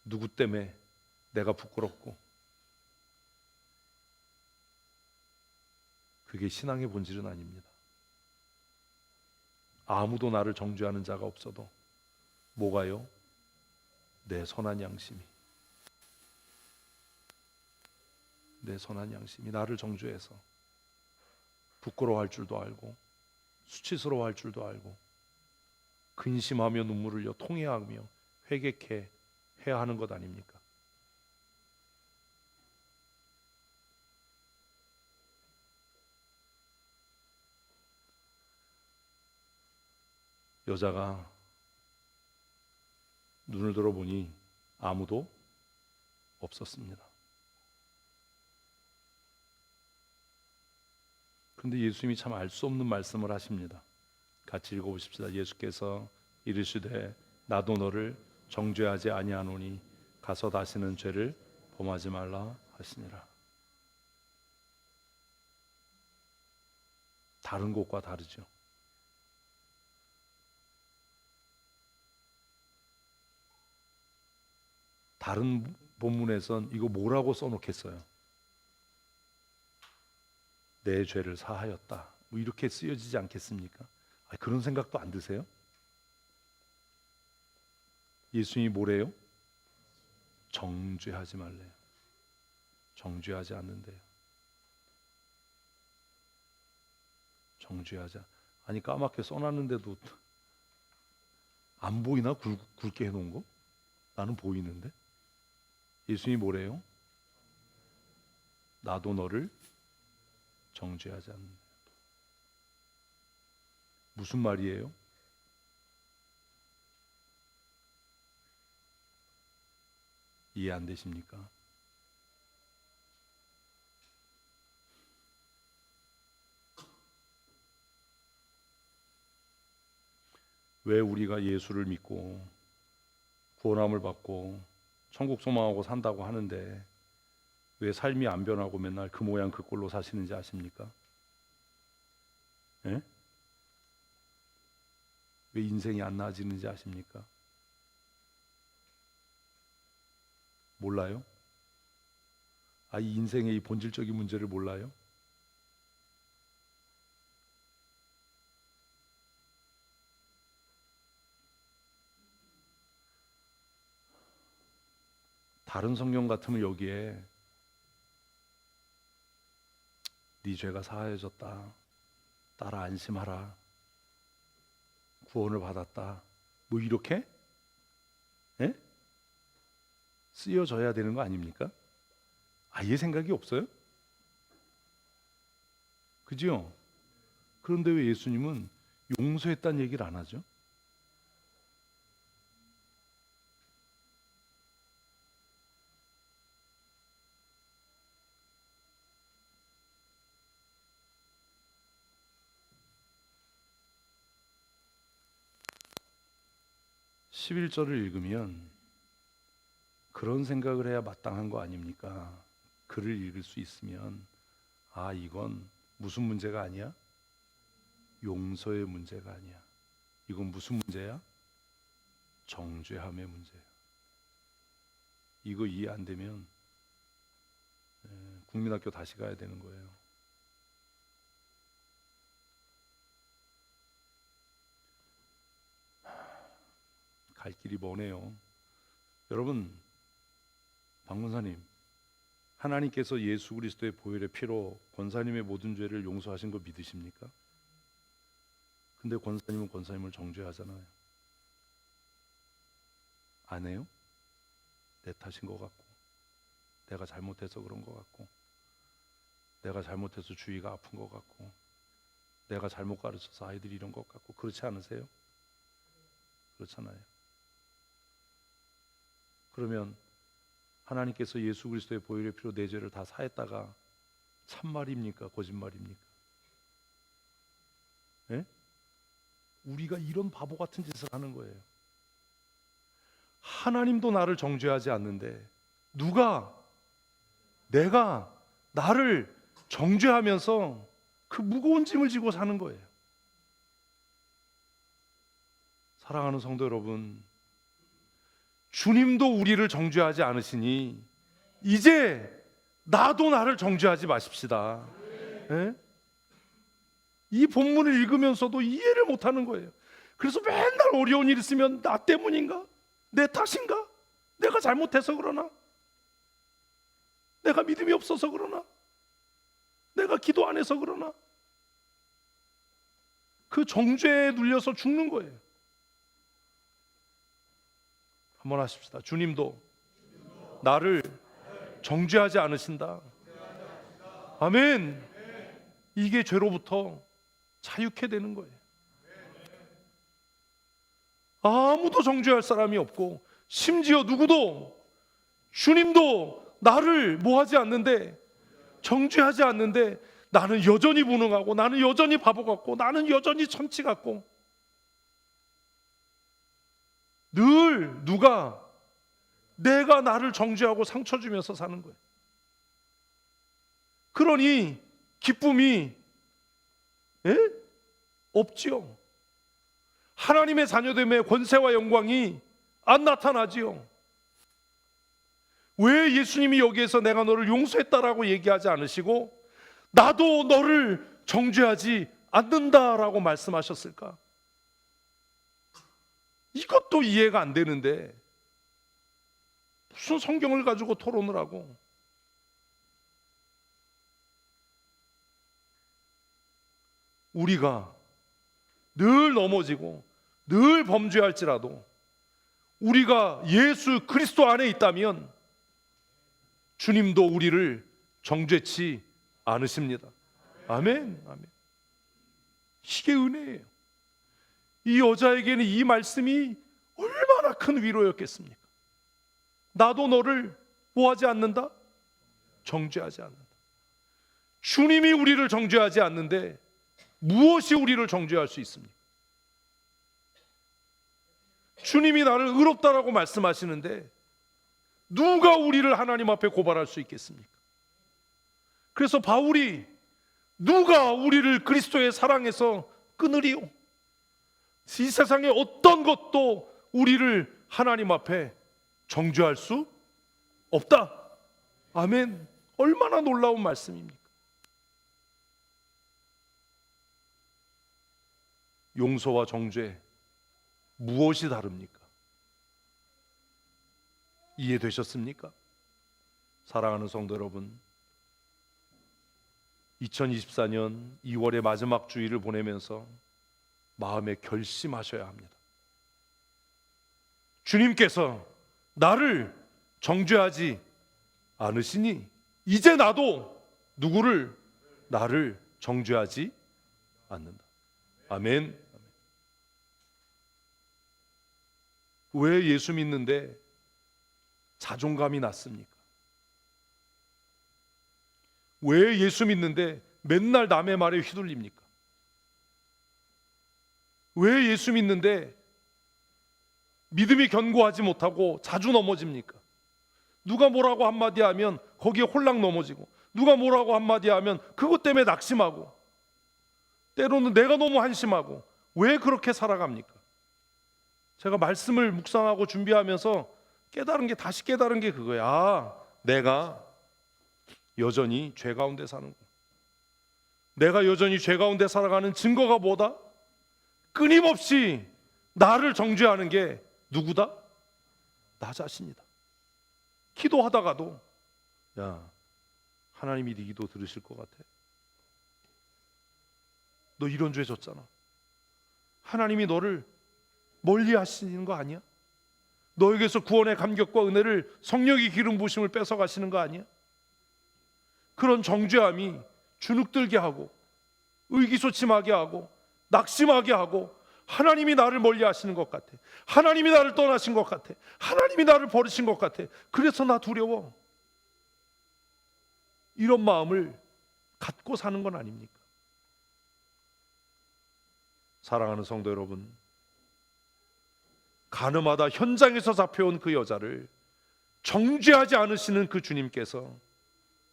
누구 때문에 내가 부끄럽고, 그게 신앙의 본질은 아닙니다. 아무도 나를 정죄하는 자가 없어도 뭐가요? 내 선한 양심이, 내 선한 양심이 나를 정죄해서 부끄러워할 줄도 알고 수치스러워할 줄도 알고 근심하며 눈물을 흘려 통회하며 회개케 해야 하는 것 아닙니까? 여자가 눈을 들어보니 아무도 없었습니다. 그런데 예수님이 참 알 수 없는 말씀을 하십니다. 같이 읽어보십시다. 예수께서 이르시되 나도 너를 정죄하지 아니하노니 가서 다시는 죄를 범하지 말라 하시니라. 다른 곳과 다르죠. 다른 본문에선 이거 뭐라고 써놓겠어요? 내 죄를 사하였다, 뭐 이렇게 쓰여지지 않겠습니까? 그런 생각도 안 드세요? 예수님이 뭐래요? 정죄하지 말래요. 정죄하지 않는데요. 정죄하자. 아니 까맣게 써놨는데도 안 보이나? 굵게 해놓은 거? 나는 보이는데. 예수님이 뭐래요? 나도 너를 정죄하지 않는다. 무슨 말이에요? 이해 안 되십니까? 왜 우리가 예수를 믿고 구원함을 받고 천국 소망하고 산다고 하는데 왜 삶이 안 변하고 맨날 그 모양 그 꼴로 사시는지 아십니까? 예? 왜 인생이 안 나아지는지 아십니까? 몰라요? 이 인생의 이 본질적인 문제를 몰라요? 다른 성경 같으면 여기에 네 죄가 사하여졌다, 따라 안심하라, 구원을 받았다, 뭐 이렇게 쓰여져야 되는 거 아닙니까? 아예 생각이 없어요? 그죠? 그런데 왜 예수님은 용서했다는 얘기를 안 하죠? 11절을 읽으면 그런 생각을 해야 마땅한 거 아닙니까? 글을 읽을 수 있으면 이건 무슨 문제가 아니야? 용서의 문제가 아니야. 이건 무슨 문제야? 정죄함의 문제야. 이거 이해 안 되면 국민학교 다시 가야 되는 거예요. 갈 길이 머네요. 여러분, 박문사님, 하나님께서 예수 그리스도의 보혈의 피로 권사님의 모든 죄를 용서하신 거 믿으십니까? 근데 권사님은 권사님을 정죄하잖아요. 안 해요? 내 탓인 것 같고, 내가 잘못해서 그런 것 같고, 내가 잘못해서 주위가 아픈 것 같고, 내가 잘못 가르쳐서 아이들이 이런 것 같고, 그렇지 않으세요? 그렇잖아요. 그러면 하나님께서 예수 그리스도의 보혈의 피로 내 죄를 다 사했다가 참말입니까? 거짓말입니까? 예? 우리가 이런 바보 같은 짓을 하는 거예요. 하나님도 나를 정죄하지 않는데 내가 나를 정죄하면서 그 무거운 짐을 지고 사는 거예요. 사랑하는 성도 여러분, 주님도 우리를 정죄하지 않으시니 이제 나도 나를 정죄하지 마십시다. 예? 이 본문을 읽으면서도 이해를 못하는 거예요. 그래서 맨날 어려운 일 있으면 나 때문인가? 내 탓인가? 내가 잘못해서 그러나? 내가 믿음이 없어서 그러나? 내가 기도 안 해서 그러나? 그 정죄에 눌려서 죽는 거예요. 한번 하십시다. 주님도 나를 정죄하지 않으신다. 아멘. 이게 죄로부터 자유케 되는 거예요. 아무도 정죄할 사람이 없고, 심지어 누구도, 주님도 나를 뭐하지 않는데, 정죄하지 않는데, 나는 여전히 무능하고, 나는 여전히 바보 같고, 나는 여전히 천치 같고, 늘 내가 나를 정죄하고 상처 주면서 사는 거예요. 그러니 기쁨이 없지요. 하나님의 자녀됨의 권세와 영광이 안 나타나지요. 왜 예수님이 여기에서 내가 너를 용서했다라고 얘기하지 않으시고 나도 너를 정죄하지 않는다라고 말씀하셨을까? 이것도 이해가 안 되는데 무슨 성경을 가지고 토론을 하고. 우리가 늘 넘어지고 늘 범죄할지라도 우리가 예수 그리스도 안에 있다면 주님도 우리를 정죄치 않으십니다. 아멘. 아멘. 이게 은혜예요. 이 여자에게는 이 말씀이 얼마나 큰 위로였겠습니까? 나도 너를 뭐하지 않는다? 정죄하지 않는다. 주님이 우리를 정죄하지 않는데 무엇이 우리를 정죄할 수 있습니까? 주님이 나를 의롭다라고 말씀하시는데 누가 우리를 하나님 앞에 고발할 수 있겠습니까? 그래서 바울이 누가 우리를 그리스도의 사랑에서 끊으리요? 이 세상에 어떤 것도 우리를 하나님 앞에 정죄할 수 없다. 아멘. 얼마나 놀라운 말씀입니까? 용서와 정죄 무엇이 다릅니까? 이해되셨습니까? 사랑하는 성도 여러분, 2024년 2월의 마지막 주일을 보내면서 마음에 결심하셔야 합니다. 주님께서 나를 정죄하지 않으시니 이제 나도 나를 정죄하지 않는다. 아멘. 왜 예수 믿는데 자존감이 낮습니까? 왜 예수 믿는데 맨날 남의 말에 휘둘립니까? 왜 예수 믿는데 믿음이 견고하지 못하고 자주 넘어집니까? 누가 뭐라고 한마디 하면 거기에 홀랑 넘어지고, 누가 뭐라고 한마디 하면 그것 때문에 낙심하고, 때로는 내가 너무 한심하고, 왜 그렇게 살아갑니까? 제가 말씀을 묵상하고 준비하면서 다시 깨달은 게 그거야. 아, 내가 여전히 죄 가운데 사는 거. 내가 여전히 죄 가운데 살아가는 증거가 뭐다? 끊임없이 나를 정죄하는 게 누구다? 나 자신이다. 기도하다가도 야, 하나님이 네 기도 들으실 것 같아? 너 이런 죄 졌잖아. 하나님이 너를 멀리 하시는 거 아니야? 너에게서 구원의 감격과 은혜를, 성령의 기름 부으심을 뺏어가시는 거 아니야? 그런 정죄함이 주눅들게 하고 의기소침하게 하고 낙심하게 하고 하나님이 나를 멀리 하시는 것 같아. 하나님이 나를 떠나신 것 같아. 하나님이 나를 버리신 것 같아. 그래서 나 두려워. 이런 마음을 갖고 사는 건 아닙니까? 사랑하는 성도 여러분, 가늠하다 현장에서 잡혀온 그 여자를 정죄하지 않으시는 그 주님께서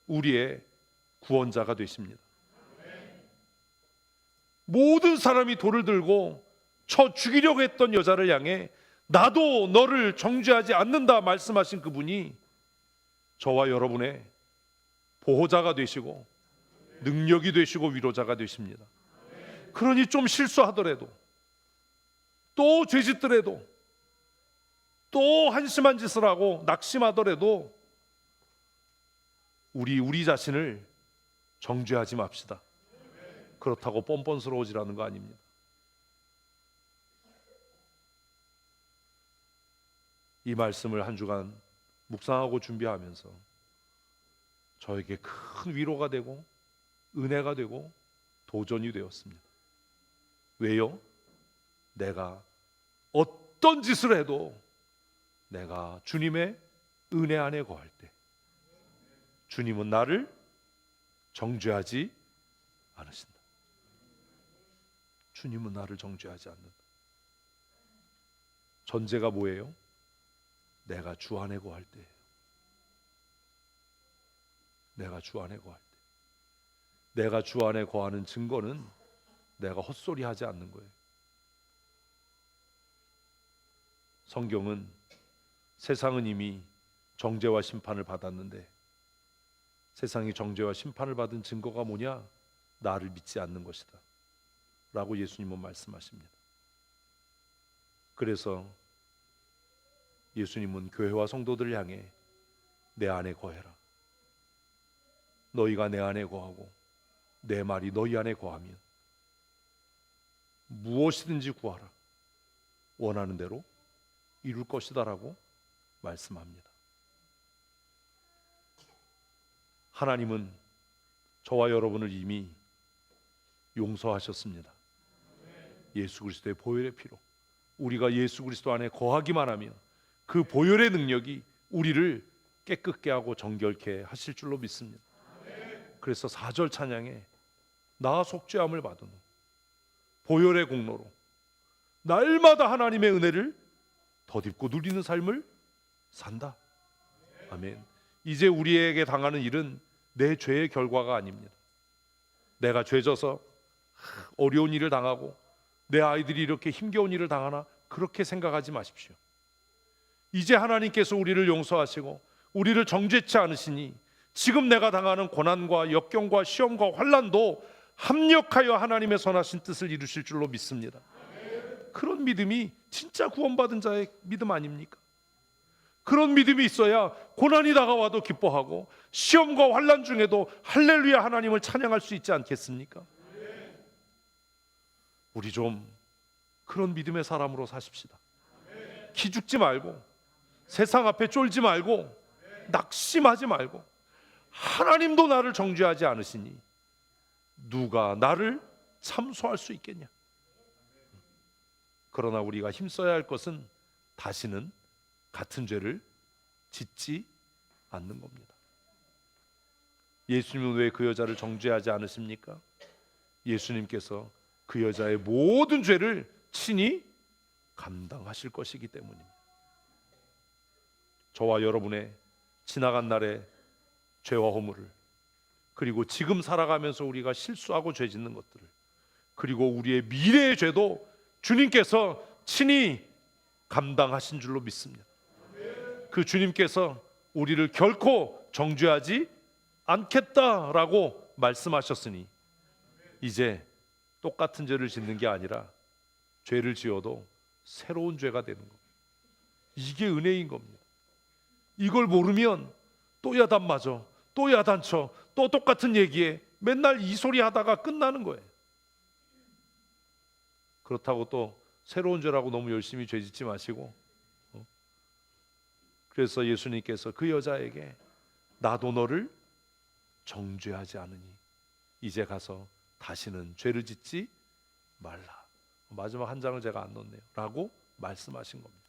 우리의 구원자가 되십니다. 모든 사람이 돌을 들고 쳐 죽이려고 했던 여자를 향해 나도 너를 정죄하지 않는다 말씀하신 그분이 저와 여러분의 보호자가 되시고 능력이 되시고 위로자가 되십니다. 그러니 좀 실수하더라도, 또 죄짓더라도, 또 한심한 짓을 하고 낙심하더라도 우리 자신을 정죄하지 맙시다. 그렇다고 뻔뻔스러워지라는 거 아닙니다. 이 말씀을 한 주간 묵상하고 준비하면서 저에게 큰 위로가 되고 은혜가 되고 도전이 되었습니다. 왜요? 내가 어떤 짓을 해도 내가 주님의 은혜 안에 거할 때 주님은 나를 정죄하지 않으신다. 주님은 나를 정죄하지 않는다. 전제가 뭐예요? 내가 주 안에 거할 때예요. 내가 주 안에 거할 때. 내가 주 안에 거하는 증거는 내가 헛소리하지 않는 거예요. 성경은 세상은 이미 정죄와 심판을 받았는데 세상이 정죄와 심판을 받은 증거가 뭐냐? 나를 믿지 않는 것이다 라고 예수님은 말씀하십니다. 그래서 예수님은 교회와 성도들을 향해 내 안에 거해라. 너희가 내 안에 거하고 내 말이 너희 안에 거하면 무엇이든지 구하라. 원하는 대로 이룰 것이다 라고 말씀합니다. 하나님은 저와 여러분을 이미 용서하셨습니다. 예수 그리스도의 보혈의 피로 우리가 예수 그리스도 안에 거하기만 하면 그 보혈의 능력이 우리를 깨끗게 하고 정결케 하실 줄로 믿습니다. 그래서 4절 찬양에 나 속죄함을 받은 후 보혈의 공로로 날마다 하나님의 은혜를 덧입고 누리는 삶을 산다. 아멘. 이제 우리에게 당하는 일은 내 죄의 결과가 아닙니다. 내가 죄져서 어려운 일을 당하고 내 아이들이 이렇게 힘겨운 일을 당하나 그렇게 생각하지 마십시오. 이제 하나님께서 우리를 용서하시고 우리를 정죄치 않으시니 지금 내가 당하는 고난과 역경과 시험과 환난도 합력하여 하나님의 선하신 뜻을 이루실 줄로 믿습니다. 그런 믿음이 진짜 구원받은 자의 믿음 아닙니까? 그런 믿음이 있어야 고난이 다가와도 기뻐하고 시험과 환난 중에도 할렐루야 하나님을 찬양할 수 있지 않겠습니까? 우리 좀 그런 믿음의 사람으로 사십시다. 기죽지 말고 세상 앞에 쫄지 말고 낙심하지 말고 하나님도 나를 정죄하지 않으시니 누가 나를 참소할 수 있겠냐? 그러나 우리가 힘써야 할 것은 다시는 같은 죄를 짓지 않는 겁니다. 예수님은 왜 그 여자를 정죄하지 않으십니까? 예수님께서 그 여자의 모든 죄를 친히 감당하실 것이기 때문입니다. 저와 여러분의 지나간 날의 죄와 허물을, 그리고 지금 살아가면서 우리가 실수하고 죄 짓는 것들을, 그리고 우리의 미래의 죄도 주님께서 친히 감당하신 줄로 믿습니다. 그 주님께서 우리를 결코 정죄하지 않겠다라고 말씀하셨으니 이제 똑같은 죄를 짓는 게 아니라 죄를 지어도 새로운 죄가 되는 겁니다. 이게 은혜인 겁니다. 이걸 모르면 또 야단 맞아, 또 야단쳐, 또 똑같은 얘기에 맨날 이 소리 하다가 끝나는 거예요. 그렇다고 또 새로운 죄라고 너무 열심히 죄 짓지 마시고 그래서 예수님께서 그 여자에게 나도 너를 정죄하지 않으니 이제 가서 다시는 죄를 짓지 말라. 마지막 한 장을 제가 안 넣었네요 라고 말씀하신 겁니다.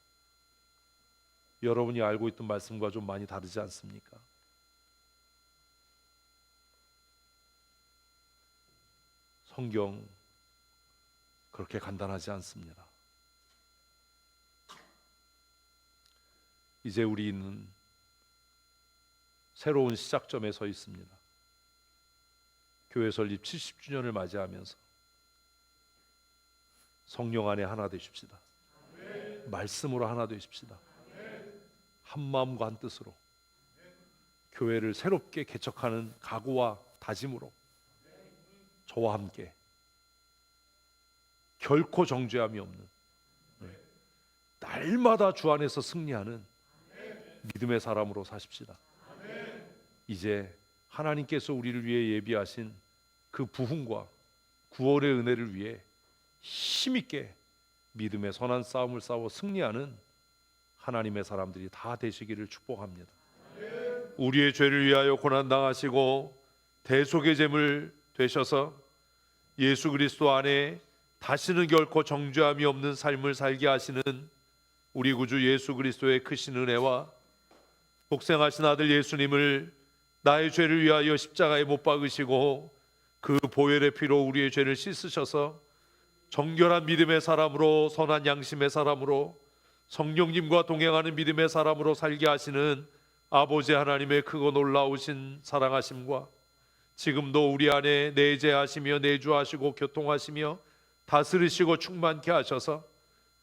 여러분이 알고 있던 말씀과 좀 많이 다르지 않습니까? 성경 그렇게 간단하지 않습니다. 이제 우리는 새로운 시작점에 서 있습니다. 교회 설립 70주년을 맞이하면서 성령 안에 하나 되십시다. 말씀으로 하나 되십시다. 한 마음과 한 뜻으로 교회를 새롭게 개척하는 각오와 다짐으로 저와 함께 결코 정죄함이 없는 날마다 주 안에서 승리하는 믿음의 사람으로 사십시다. 이제 하나님께서 우리를 위해 예비하신 그 부흥과 구원의 은혜를 위해 힘있게 믿음의 선한 싸움을 싸워 승리하는 하나님의 사람들이 다 되시기를 축복합니다. 우리의 죄를 위하여 고난당하시고 대속의 제물 되셔서 예수 그리스도 안에 다시는 결코 정죄함이 없는 삶을 살게 하시는 우리 구주 예수 그리스도의 크신 은혜와 복생하신 아들 예수님을 나의 죄를 위하여 십자가에 못 박으시고 그 보혈의 피로 우리의 죄를 씻으셔서 정결한 믿음의 사람으로, 선한 양심의 사람으로, 성령님과 동행하는 믿음의 사람으로 살게 하시는 아버지 하나님의 크고 놀라우신 사랑하심과 지금도 우리 안에 내재하시며 내주하시고 교통하시며 다스리시고 충만케 하셔서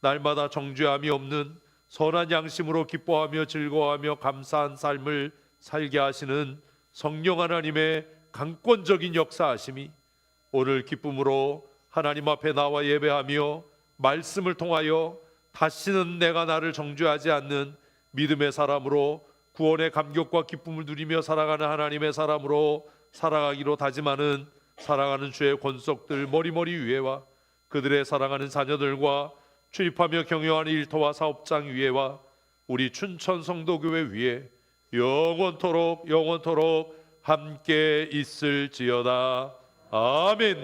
날마다 정죄함이 없는 선한 양심으로 기뻐하며 즐거워하며 감사한 삶을 살게 하시는 성령 하나님의 강권적인 역사하심이 오늘 기쁨으로 하나님 앞에 나와 예배하며 말씀을 통하여 다시는 내가 나를 정죄하지 않는 믿음의 사람으로 구원의 감격과 기쁨을 누리며 살아가는 하나님의 사람으로 살아가기로 다짐하는 사랑하는 주의 권속들 머리머리 위에와 그들의 사랑하는 자녀들과 출입하며 경영하는 일터와 사업장 위에와 우리 춘천 성도교회 위에 영원토록 함께 있을지어다. 아멘.